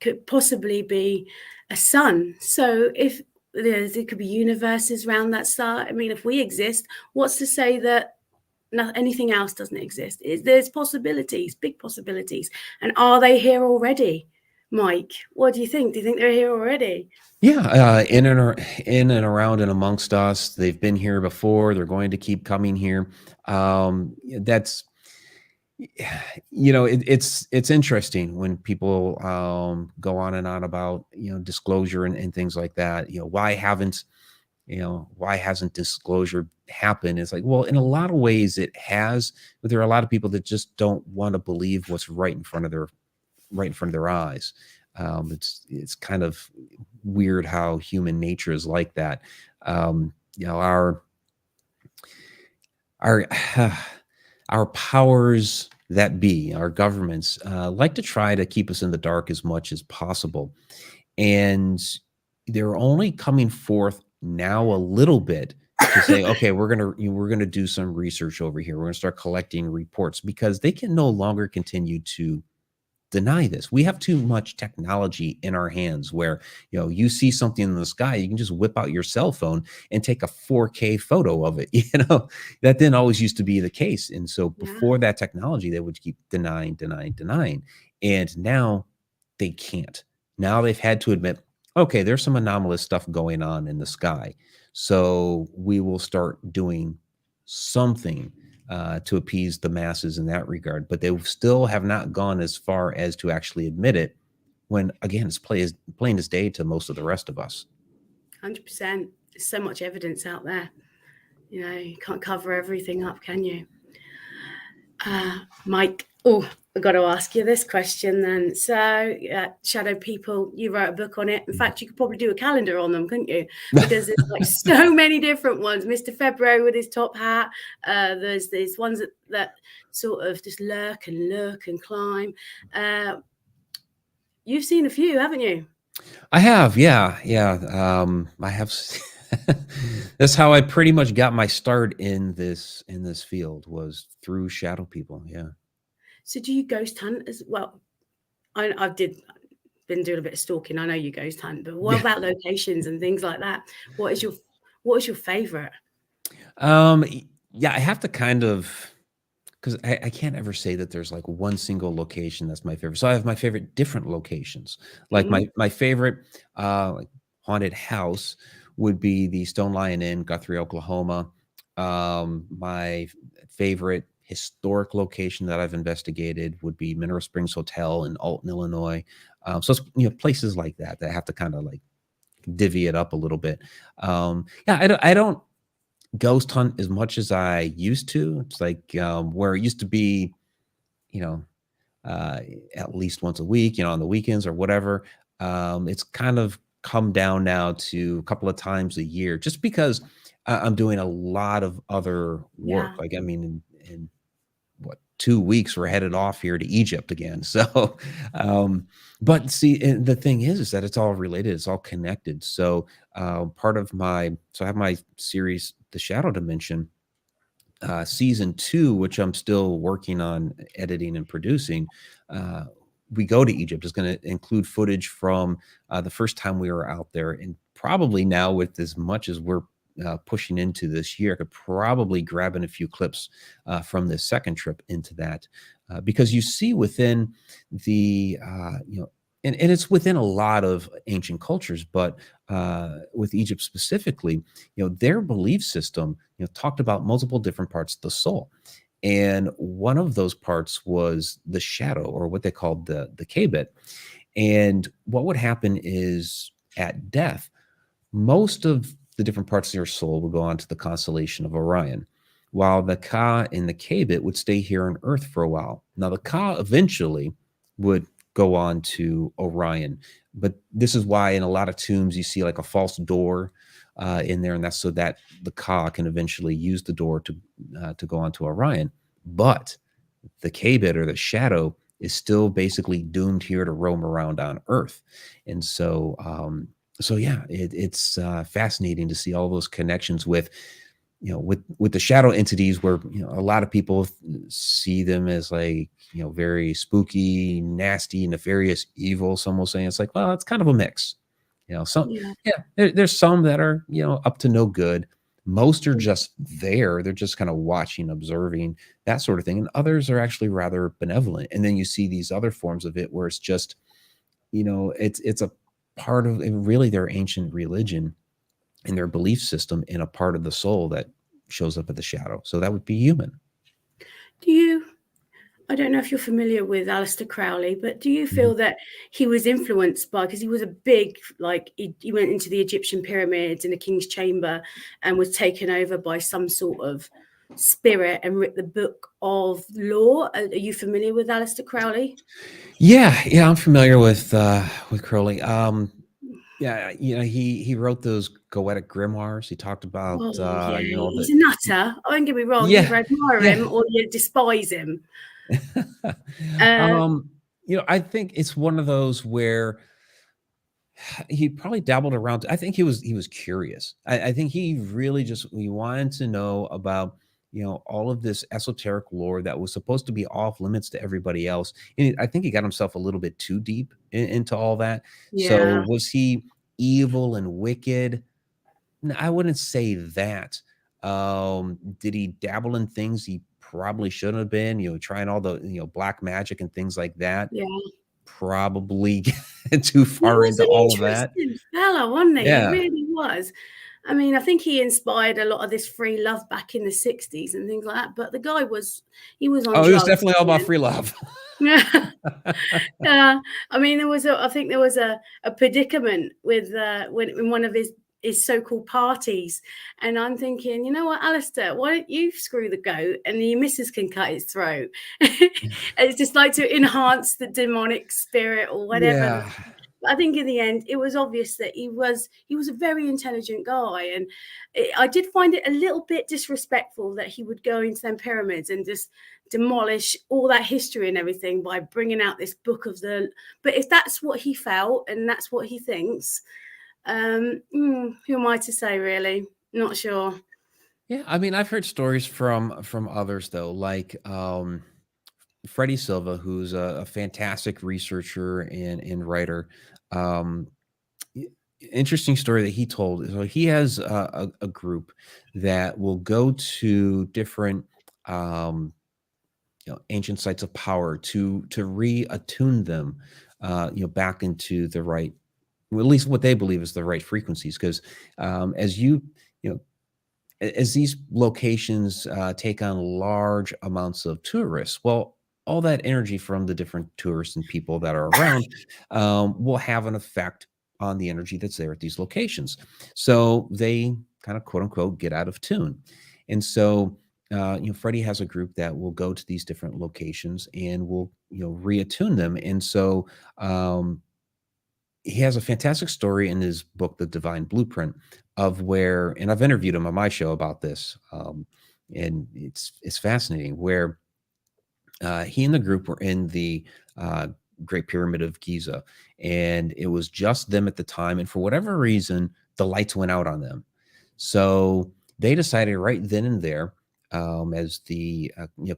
could possibly be a sun. So if there could be universes around that star, I mean, if we exist, what's to say that anything else doesn't exist? There's possibilities, big possibilities. And are they here already? Mike, what do you think? Do you think they're here already? Yeah, in and around and amongst us. They've been here before. They're going to keep coming here. That's, it's interesting when people go on and on about, disclosure and things like that. Why hasn't disclosure happened? It's like, well, in a lot of ways it has, but there are a lot of people that just don't want to believe what's right in front of their eyes. It's kind of weird how human nature is like that. Our powers that be, our governments, like to try to keep us in the dark as much as possible. And they're only coming forth now a little bit to say, okay, we're gonna do some research over here. We're gonna start collecting reports, because they can no longer continue to deny this. We have too much technology in our hands where, you see something in the sky, you can just whip out your cell phone and take a 4K photo of it. That didn't always used to be the case. And so before that technology, they would keep denying. And now they can't. Now they've had to admit, okay, there's some anomalous stuff going on in the sky. So we will start doing something to appease the masses in that regard. But they still have not gone as far as to actually admit it, when, again, it's plain as day to most of the rest of us. 100%. There's so much evidence out there. You can't cover everything up, can you? Mike, I've got to ask you this question then. So, shadow people, you wrote a book on it. In fact, you could probably do a calendar on them, couldn't you? Because there's like so many different ones. Mr. February with his top hat. There's these ones that sort of just lurk and climb. You've seen a few, haven't you? I have, yeah. I have. That's how I pretty much got my start in this field, was through shadow people. Yeah. So do you ghost hunt as well? I've been doing a bit of stalking. I know you ghost hunt, but what about locations and things like that? What is your favorite? Yeah, I have to kind of, because I can't ever say that there's like one single location that's my favorite. So I have my favorite different locations. Like my favorite haunted house would be the Stone Lion Inn, Guthrie, Oklahoma. My favorite historic location that I've investigated would be Mineral Springs Hotel in Alton, Illinois. So it's, places like that have to kind of like divvy it up a little bit. I don't ghost hunt as much as I used to. It's like where it used to be, at least once a week, on the weekends or whatever. It's kind of come down now to a couple of times a year, just because I'm doing a lot of other work. Like, I mean, in 2 weeks, we're headed off here to Egypt again. So, but see, the thing is that it's all related. It's all connected. So I have my series, The Shadow Dimension, season 2, which I'm still working on editing and producing, we go to Egypt is going to include footage from the first time we were out there, and probably now with as much as we're pushing into this year, I could probably grab in a few clips from this second trip into that, because you see within the and it's within a lot of ancient cultures, but with Egypt specifically, their belief system, talked about multiple different parts of the soul. And one of those parts was the shadow, or what they called the Kabit. And what would happen is at death, most of the different parts of your soul will go on to the constellation of Orion, while the Ka and the Kabit would stay here on Earth for a while. Now, the Ka eventually would go on to Orion, but this is why in a lot of tombs you see like a false door in there, and that's so that the Ka can eventually use the door to go on to Orion. But the Kabit, or the shadow, is still basically doomed here to roam around on Earth. And so yeah, it's fascinating to see all those connections with with the shadow entities, where a lot of people see them as like very spooky, nasty, nefarious, evil. Some will say it's like, well, it's kind of a mix. Some there's some that are up to no good. Most are just there. They're just kind of watching, observing, that sort of thing. And others are actually rather benevolent. And then you see these other forms of it where it's just, it's a part of really their ancient religion and their belief system, in a part of the soul that shows up at the shadow. So that would be human. I don't know if you're familiar with Aleister Crowley, but do you feel that he was influenced by, because he was a big, like, he went into the Egyptian pyramids in the King's Chamber and was taken over by some sort of spirit and wrote the book of law? Are you familiar with Aleister Crowley? Yeah, I'm familiar with Crowley. Yeah, he wrote those Goetic grimoires. He talked about, he's a nutter. Don't get me wrong. You either admire him or you despise him. I think it's one of those where he probably dabbled around. I think he was curious. I think he really he wanted to know about all of this esoteric lore that was supposed to be off limits to everybody else. And I think he got himself a little bit too deep into all that. Yeah. So was he evil and wicked? No, I wouldn't say that. Did he dabble in things he probably shouldn't have been? Trying all the black magic and things like that. Yeah. Probably too far into all of that. Fella, wasn't he? Yeah. He really was. I mean, I think he inspired a lot of this free love back in the 60s and things like that. But the guy was on drugs. He was definitely all about free love. Yeah. I mean, I think there was a predicament with in one of his so-called parties, and I'm thinking, you know what, Aleister, why don't you screw the goat and your missus can cut his throat? It's just like to enhance the demonic spirit or whatever. Yeah. I think in the end, it was obvious that he was a very intelligent guy, and I did find it a little bit disrespectful that he would go into them pyramids and just demolish all that history and everything by bringing out this book of the. But if that's what he felt and that's what he thinks, who am I to say? Really, not sure. Yeah, I mean, I've heard stories from others though, like Freddie Silva, who's a fantastic researcher and writer. Interesting story that he told. So he has a group that will go to different ancient sites of power to reattune them back into the right, well, at least what they believe is the right frequencies. Because as these locations take on large amounts of tourists, well, all that energy from the different tourists and people that are around will have an effect on the energy that's there at these locations. So they kind of, quote unquote, get out of tune. And so, Freddie has a group that will go to these different locations and will, reattune them. And so he has a fantastic story in his book, The Divine Blueprint, of where, and I've interviewed him on my show about this, and it's fascinating, where he and the group were in the Great Pyramid of Giza, and it was just them at the time. And for whatever reason, the lights went out on them. So they decided right then and there as the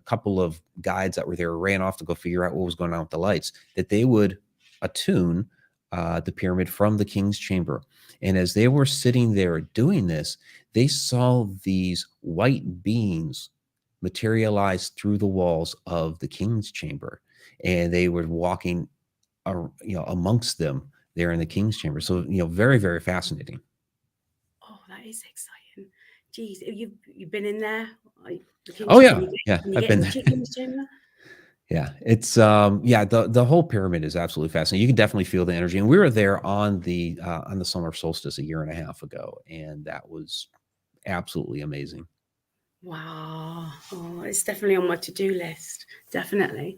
couple of guides that were there ran off to go figure out what was going on with the lights, that they would attune the pyramid from the king's chamber. And as they were sitting there doing this, they saw these white beings materialize through the walls of the king's chamber, and they were walking amongst them there in the king's chamber. So very, very fascinating. Oh, that is exciting. Geez, you've been in there? Oh yeah, I've been there. King's chamber? Yeah, it's the whole pyramid is absolutely fascinating. You can definitely feel the energy. And we were there on the summer solstice a year and a half ago, and that was absolutely amazing. Wow. Oh, it's definitely on my to-do list. Definitely.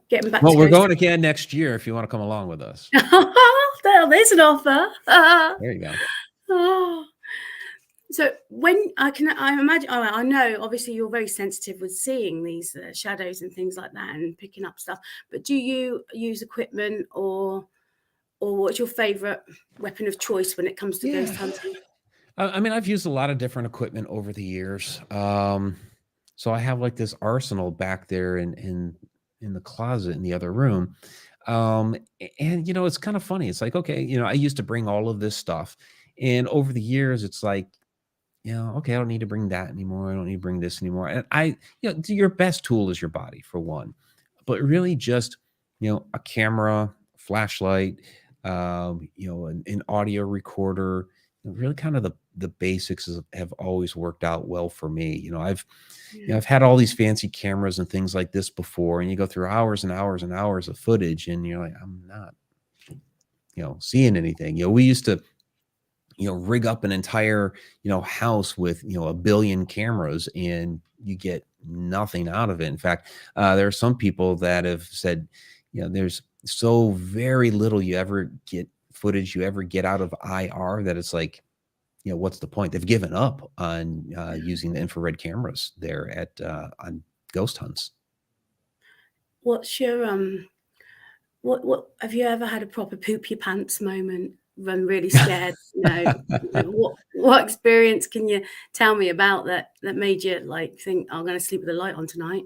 Getting back well, we're going again next year if you want to come along with us. There's an offer. There you go. Oh. So when I imagine, I know obviously you're very sensitive with seeing these shadows and things like that and picking up stuff, but do you use equipment or what's your favorite weapon of choice when it comes to ghost hunting? I mean, I've used a lot of different equipment over the years. So I have like this arsenal back there in the closet in the other room. And it's kind of funny. It's like, okay, I used to bring all of this stuff, and over the years, it's like, okay, I don't need to bring that anymore. I don't need to bring this anymore. And your best tool is your body, for one, but really just, a camera, flashlight, an audio recorder, really kind of the basics have always worked out well for me. I've had all these fancy cameras and things like this before, and you go through hours and hours and hours of footage, and you're like, I'm not, seeing anything. We used to, rig up an entire, house with, a billion cameras, and you get nothing out of it. In fact, there are some people that have said, there's so very little footage you ever get out of IR that it's like, what's the point? They've given up on using the infrared cameras there at on ghost hunts. What's your what have you ever had a proper poop your pants moment? I'm really scared. What experience can you tell me about that made you like think I'm going to sleep with the light on tonight?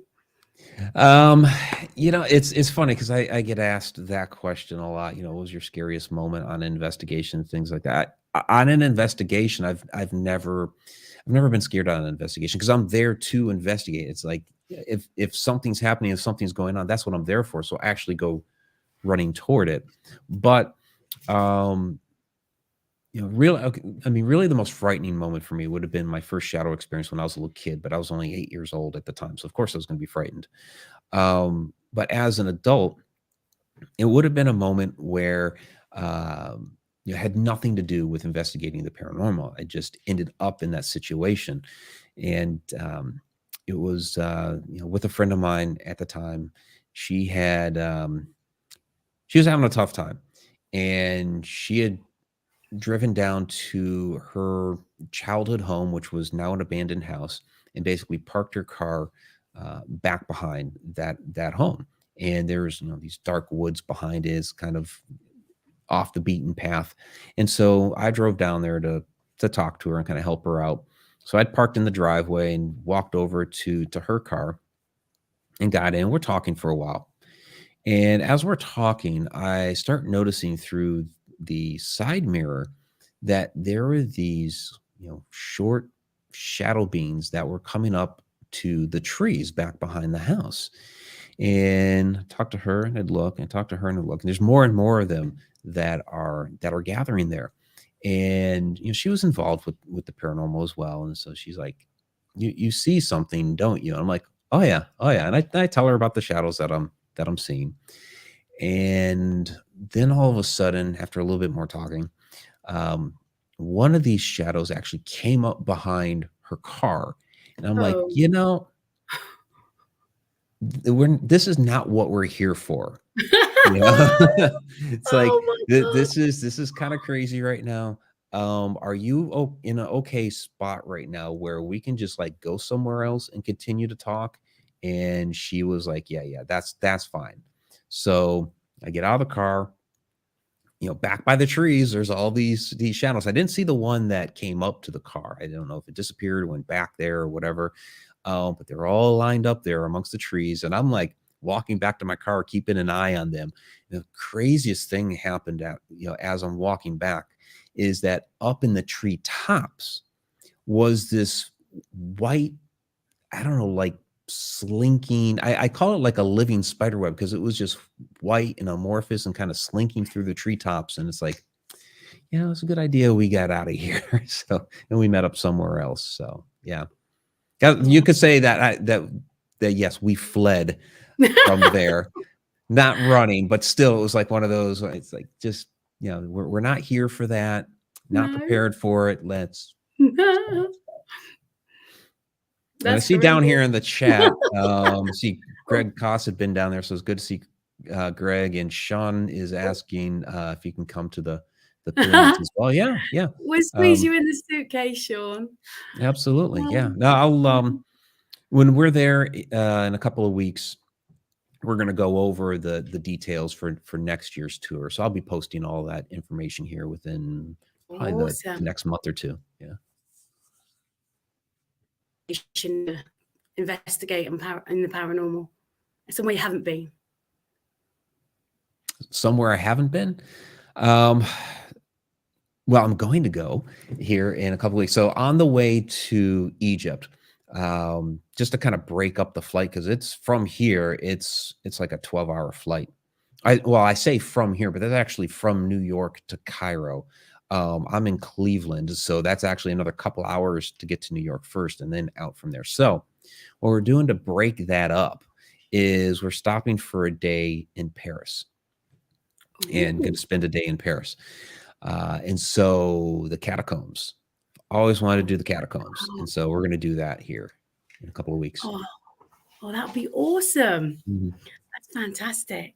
It's funny because I get asked that question a lot. What was your scariest moment on an investigation, things like that. On an investigation, I've never been scared on an investigation because I'm there to investigate. It's like if something's happening, if something's going on, that's what I'm there for. So I actually go running toward it. But really the most frightening moment for me would have been my first shadow experience when I was a little kid, but I was only 8 years old at the time. So of course I was going to be frightened. But as an adult, it would have been a moment where it had nothing to do with investigating the paranormal. I just ended up in that situation. And it was with a friend of mine at the time. She was having a tough time, and she had driven down to her childhood home, which was now an abandoned house, and basically parked her car back behind that home. And there's these dark woods behind it. It's kind of off the beaten path. And so I drove down there to talk to her and kind of help her out. So I'd parked in the driveway and walked over to her car and got in. We're talking for a while. And as we're talking, I start noticing through the side mirror that there were these, short shadow beings that were coming up to the trees back behind the house. And I talked to her and I'd look, and talk to her and I'd look. And there's more and more of them that are gathering there. And she was involved with the paranormal as well. And so she's like, you see something, don't you? And I'm like, oh yeah. And I tell her about the shadows that I'm seeing. And then all of a sudden, after a little bit more talking, one of these shadows actually came up behind her car. And I'm like, this is not what we're here for. It's like, this is kind of crazy right now. Are you in an okay spot right now where we can just like go somewhere else and continue to talk? And she was like, yeah, that's fine. So I get out of the car, back by the trees, there's all these shadows. I didn't see the one that came up to the car. I don't know if it disappeared, went back there or whatever. But they're all lined up there amongst the trees. And I'm like walking back to my car, keeping an eye on them. The craziest thing happened as I'm walking back is that up in the tree tops was this white, I don't know, like slinking. I call it like a living spider web because it was just white and amorphous and kind of slinking through the treetops. And it's like, it's a good idea we got out of here. And we met up somewhere else. So yeah, you could say that yes, we fled from there, not running, but still it was like one of those. It's like just we're not here for that, not prepared for it. Let's. I see down here in the chat, see Greg Koss had been down there, so it's good to see Greg. And Sean is asking if you can come to the pyramids as well. Yeah. We'll squeeze you in the suitcase, Sean. Absolutely, yeah. No, I'll when we're there in a couple of weeks, we're going to go over the details for next year's tour. So I'll be posting all that information here within probably the next month or two. Yeah. Investigate in the paranormal. Somewhere you haven't been. Somewhere I haven't been. Well, I'm going to go here in a couple of weeks. So on the way to Egypt, just to kind of break up the flight, because it's from here, it's like a 12-hour flight. I say from here, but that's actually from New York to Cairo. I'm in Cleveland, so that's actually another couple hours to get to New York first and then out from there. So what we're doing to break that up is we're stopping for a day in Paris and going to spend a day in Paris. And so the catacombs, always wanted to do the catacombs. And so we're going to do that here in a couple of weeks. Oh, that would be awesome. That's fantastic.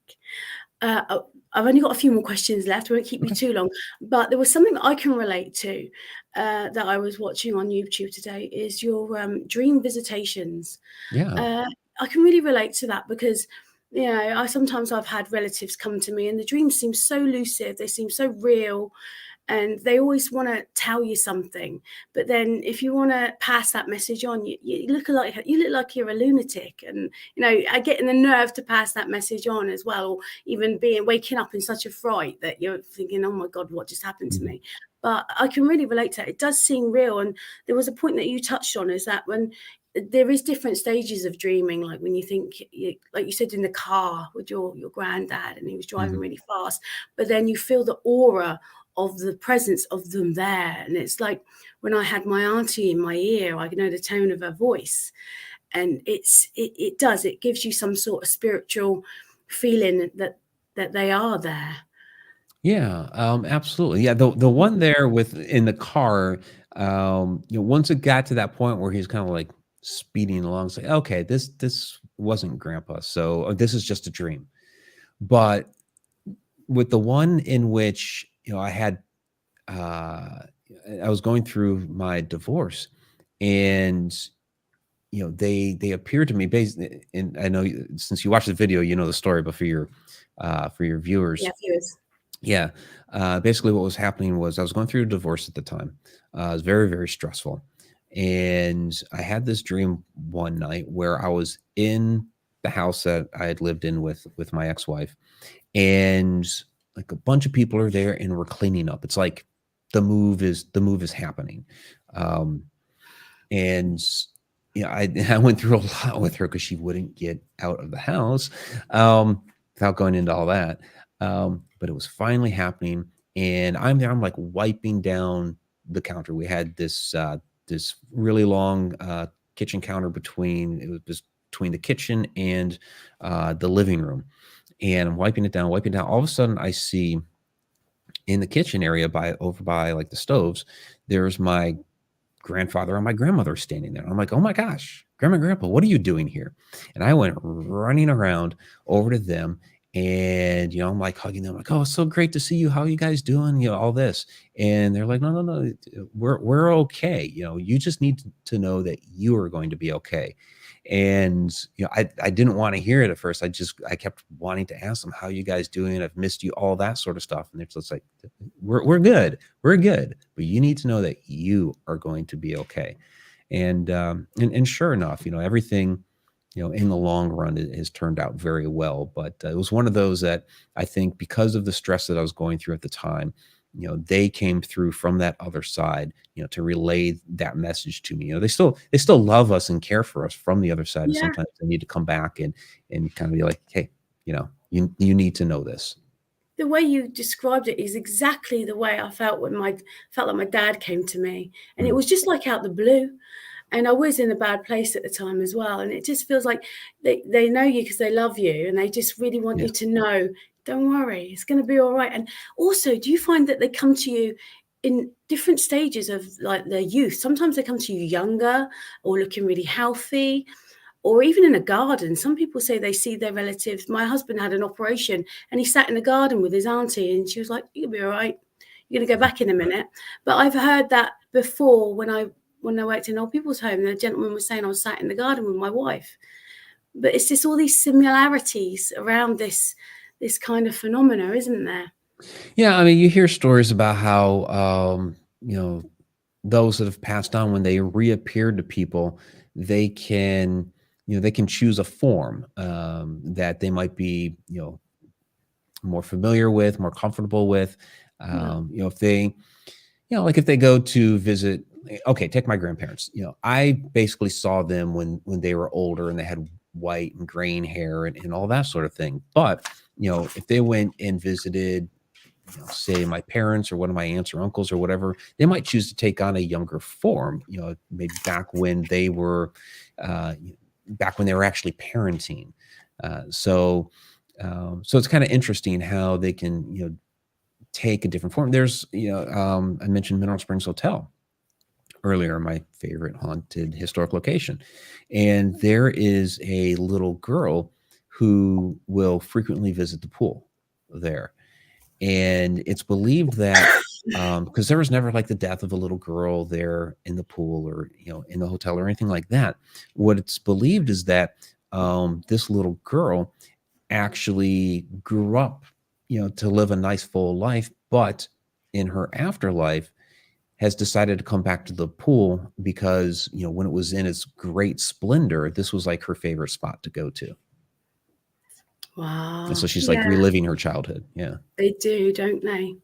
I've only got a few more questions left. We won't keep you too long. But there was something that I can relate to that I was watching on YouTube today is your dream visitations. Yeah. I can really relate to that because, I've had relatives come to me and the dreams seem so lucid. They seem so real. And they always want to tell you something, but then if you want to pass that message on, you look like you're a lunatic, and I get in the nerve to pass that message on as well, or even waking up in such a fright that you're thinking, oh my God, what just happened to me? But I can really relate to it. It does seem real, and there was a point that you touched on is that when there is different stages of dreaming, like when you think, like you said, in the car with your granddad, and he was driving really fast, but then you feel the aura of the presence of them there. And it's like when I had my auntie in my ear, I could know the tone of her voice. And it gives you some sort of spiritual feeling that they are there. Yeah, absolutely. Yeah, the one there in the car, once it got to that point where he's kind of like speeding along, it's like, okay, this wasn't Grandpa, so this is just a dream. But with the one in which I had, I was going through my divorce, and they appeared to me and I know since you watched the video, the story, but for your viewers, basically what was happening was I was going through a divorce at the time. It was very, very stressful, and I had this dream one night where I was in the house that I had lived in with my ex-wife, and like a bunch of people are there and we're cleaning up. It's like the move is happening. And I went through a lot with her because she wouldn't get out of the house without going into all that. But it was finally happening. And I'm there, I'm like wiping down the counter. We had this really long kitchen counter between the kitchen and the living room. And I'm wiping it down. All of a sudden, I see in the kitchen area over by like the stoves, there's my grandfather and my grandmother standing there. I'm like, oh my gosh, Grandma and Grandpa, what are you doing here? And I went running around over to them, and I'm like hugging them, like, oh, it's so great to see you. How are you guys doing? All this. And they're like, no, we're okay. You just need to know that you are going to be okay. And, I didn't want to hear it at first. I kept wanting to ask them, how you guys doing? I've missed you, all that sort of stuff. And they're just like, we're good. We're good. But you need to know that you are going to be okay. And sure enough, everything, in the long run, it has turned out very well. But it was one of those that I think, because of the stress that I was going through at the time, they came through from that other side, to relay that message to me. They still love us and care for us from the other side. And Yeah. sometimes they need to come back and kind of be like, hey, you need to know this. The way you described it is exactly the way I felt when felt like my dad came to me, and it was just like out the blue. And I was in a bad place at the time as well. And it just feels like they know you because they love you, and they just really want you to know, don't worry, it's going to be all right. And also, do you find that they come to you in different stages of like their youth? Sometimes they come to you younger or looking really healthy, or even in a garden. Some people say they see their relatives. My husband had an operation and he sat in the garden with his auntie, and she was like, you'll be all right. You're going to go back in a minute. But I've heard that before when I worked in old people's home. The gentleman was saying I was sat in the garden with my wife. But it's just all these similarities around this kind of phenomena, isn't there? Yeah, I mean, you hear stories about how those that have passed on, when they reappear to people, they can choose a form that they might be more familiar with, more comfortable with. If they like if they go to visit, okay, take my grandparents. I basically saw them when they were older and they had white and graying hair and all that sort of thing. But if they went and visited, say my parents or one of my aunts or uncles or whatever, they might choose to take on a younger form, maybe back when they were actually parenting. So it's kind of interesting how they can, take a different form. There's, I mentioned Mineral Springs Hotel earlier, my favorite haunted historic location. And there is a little girl who will frequently visit the pool there. And it's believed that because there was never like the death of a little girl there in the pool or in the hotel or anything like that. What it's believed is that this little girl actually grew up to live a nice full life, but in her afterlife has decided to come back to the pool because when it was in its great splendor, this was like her favorite spot to go to. Wow. And so she's like reliving her childhood. Yeah. They do, don't they?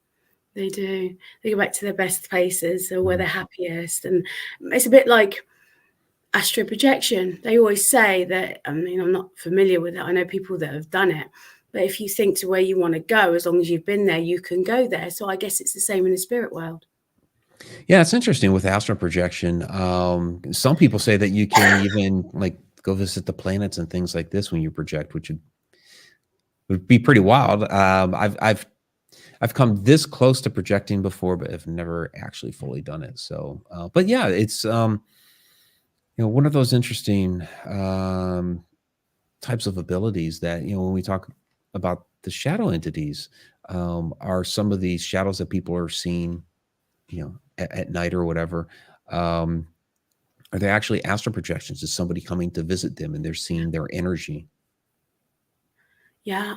They do. They go back to their best places or where they're happiest. And it's a bit like astral projection. They always say that, I mean, I'm not familiar with it. I know people that have done it. But if you think to where you want to go, as long as you've been there, you can go there. So I guess it's the same in the spirit world. Yeah, it's interesting with astral projection. Some people say that you can even like go visit the planets and things like this when you project, which would be pretty wild. I've come this close to projecting before, but I've never actually fully done it. So, but yeah, it's one of those interesting types of abilities that when we talk about the shadow entities, are some of these shadows that people are seeing, at night or whatever. Are they actually astral projections? Is somebody coming to visit them and they're seeing their energy? Yeah,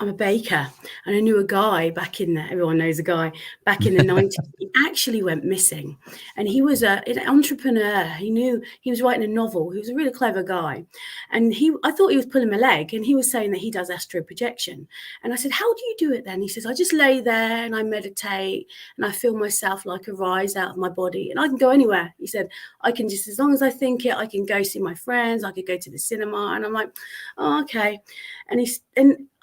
I'm a baker, and I knew a guy back in everyone knows a guy back in the 90s. He actually went missing, and he was an entrepreneur. He was writing a novel. He was a really clever guy, and I thought he was pulling my leg, and he was saying that he does astral projection. And I said, how do you do it then? He says, I just lay there and I meditate and I feel myself like arise out of my body, and I can go anywhere. He said, I can just, as long as I think it, I can go see my friends, I could go to the cinema. And I'm like, oh, okay. And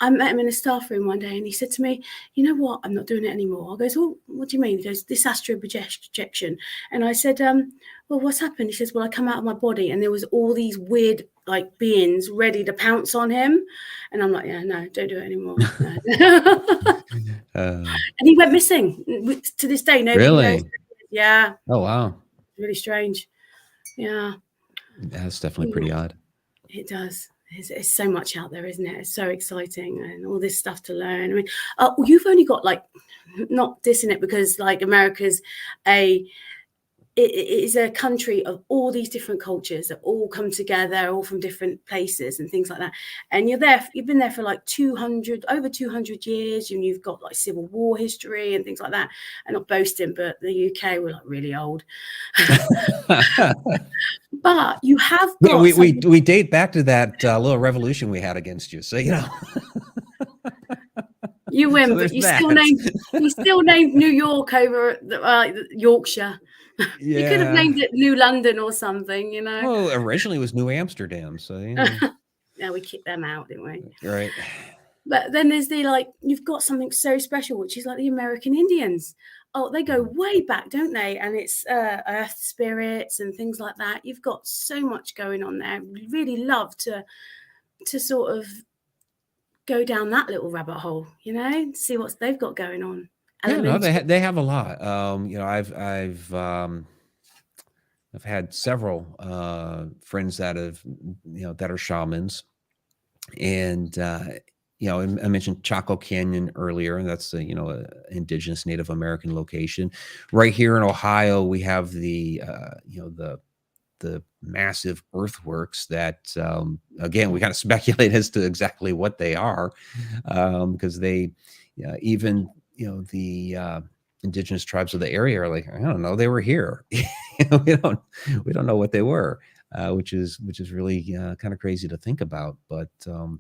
I met him in a staff room one day, and he said to me, you know what, I'm not doing it anymore. I goes, well, what do you mean? He goes, this astral projection. And I said, well, what's happened? He says, well, I come out of my body and there was all these weird like beings ready to pounce on him. And I'm like, yeah, no, don't do it anymore. No. And he went missing. To this day, nobody knows. Yeah. Oh, wow. Really strange. Yeah. That's definitely pretty odd. It does. It's so much out there, isn't it? It's so exciting and all this stuff to learn. I mean, you've only got like, not dissing it because like America's a it is a country of all these different cultures that all come together, all from different places and things like that. And you've been there for like over 200 years, and you've got like Civil War history and things like that. And not boasting, but the UK, we're like really old. But you have got we date back to that little revolution we had against you, so you know. You win, So but you that. still named New York over Yorkshire. Yeah. You could have named it New London or something, you know. Well, originally it was New Amsterdam, so you know. Yeah, we kicked them out, didn't we? Right. But then there's you've got something so special, which is like the American Indians. Oh, they go way back, don't they? And it's earth spirits and things like that. You've got so much going on there. We really love to sort of go down that little rabbit hole, you know, see what they've got going on. Yeah, no, they have a lot. You know, I've had several friends that have, you know, that are shamans, and you know, I mentioned Chaco Canyon earlier, and that's you know, an indigenous Native American location. Right here in Ohio, we have the you know, the massive earthworks that again, we kind of speculate as to exactly what they are, because they even, you know, the indigenous tribes of the area are like, I don't know, they were here. You know, we don't know what they were, which is really kind of crazy to think about. But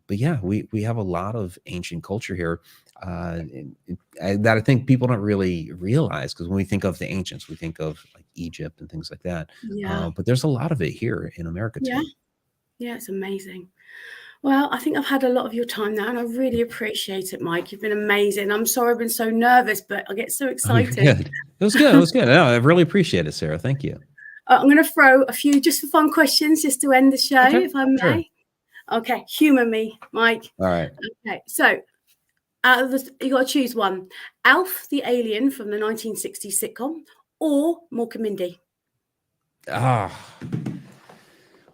yeah, we have a lot of ancient culture here that I think people don't really realize, because when we think of the ancients, we think of like Egypt and things like that. Yeah. But there's a lot of it here in America too. Yeah, it's amazing. Well, I think I've had a lot of your time now, and I really appreciate it, Mike. You've been amazing. I'm sorry I've been so nervous, but I get so excited. It was good. It was good. No, I really appreciate it, Sarah. Thank you. I'm going to throw a few just for fun questions just to end the show, if I may. Sure. Okay, humor me, Mike. All right. Okay, so you got to choose one: Alf the alien from the 1960s sitcom, or Mork and Mindy.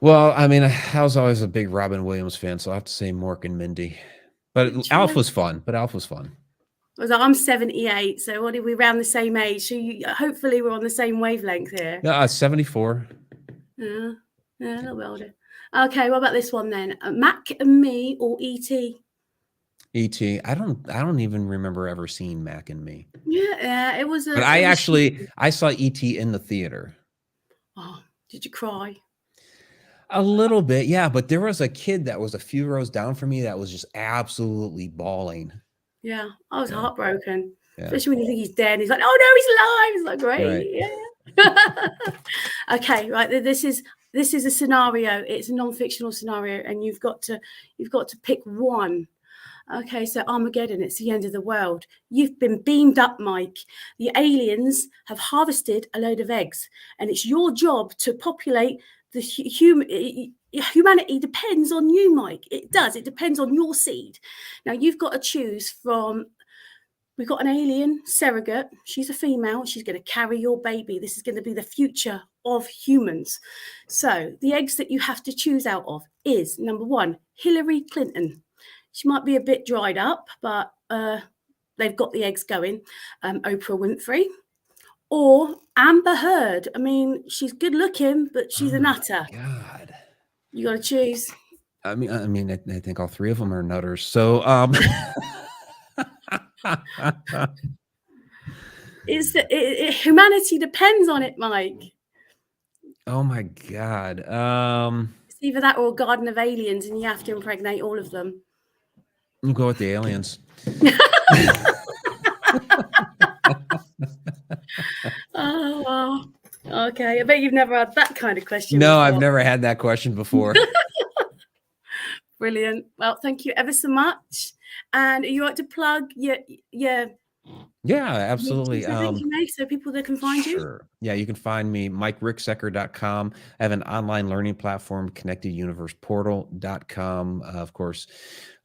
Well, I mean, I was always a big Robin Williams fan, so I have to say Mork and Mindy. But Alf was fun. I'm 78, so what are we, around the same age? So hopefully we're on the same wavelength here. Yeah, 74. Yeah, a little bit older. Okay, what about this one then? Mac and Me or E.T.? E.T. I don't even remember ever seeing Mac and Me. Yeah, it was. But I saw E.T. in the theater. Oh, did you cry? A little bit, yeah. But there was a kid that was a few rows down from me that was just absolutely bawling. Yeah, I was heartbroken. Yeah. Especially when you think he's dead. He's like, oh no, he's alive. It's like, great. Right. Yeah. Okay, right. This is a scenario. It's a non-fictional scenario, and you've got to pick one. Okay, so Armageddon, it's the end of the world. You've been beamed up, Mike. The aliens have harvested a load of eggs, and it's your job to populate the humanity depends on you, Mike. It does. It depends on your seed. Now, you've got to choose from... We've got an alien surrogate. She's a female. She's going to carry your baby. This is going to be the future of humans. So the eggs that you have to choose out of is, number one, Hillary Clinton. She might be a bit dried up, but they've got the eggs going. Oprah Winfrey. Or Amber Heard. I mean, she's good looking, but she's a nutter. God. You got to choose. I mean, I think all three of them are nutters. So, humanity depends on it, Mike. Oh my God. It's either that or a garden of aliens, and you have to impregnate all of them. We'll go with the aliens. Oh, wow. Okay. I bet you've never had that kind of question. No, before. I've never had that question before. Brilliant. Well, thank you ever so much. And you like to plug your yeah, absolutely. So people that can find you. Yeah, you can find me MikeRicksecker.com. I have an online learning platform, ConnectedUniversePortal.com. Of course,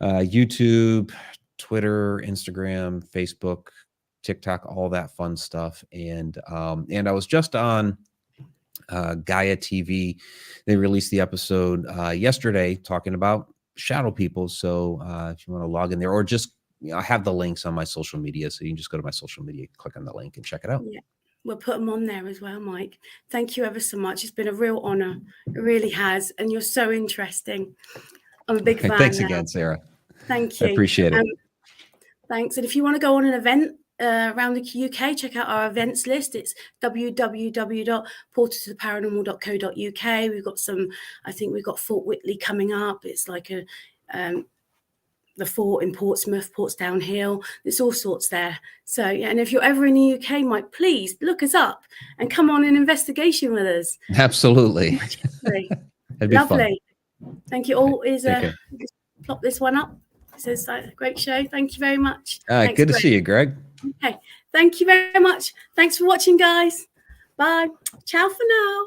YouTube, Twitter, Instagram, Facebook, TikTok, all that fun stuff. And I was just on Gaia TV. They released the episode yesterday talking about shadow people. So if you want to log in there, or just I have the links on my social media, so you can just go to my social media, click on the link, and check it out. We'll put them on there as well, Mike. Thank you ever so much. It's been a real honor. It really has. And you're so interesting. I'm a big fan. Thanks now. again, Sarah. Thank you. I appreciate it. Thanks. And if you want to go on an event around the UK, check out our events list. It's www.portaltotheparanormal.co.uk. We've got some, I think we've got Fort Whitley coming up. It's like a the fort in Portsmouth, Portsdown Hill. There's all sorts there. So yeah, and if you're ever in the UK, Mike, please look us up and come on an investigation with us. Absolutely. That'd be Lovely. Fun. Thank you all. Just plop this one up. It says great show. Thank you very much. Good to see you, Greg. Okay. Thank you very much. Thanks for watching, guys. Bye. Ciao for now.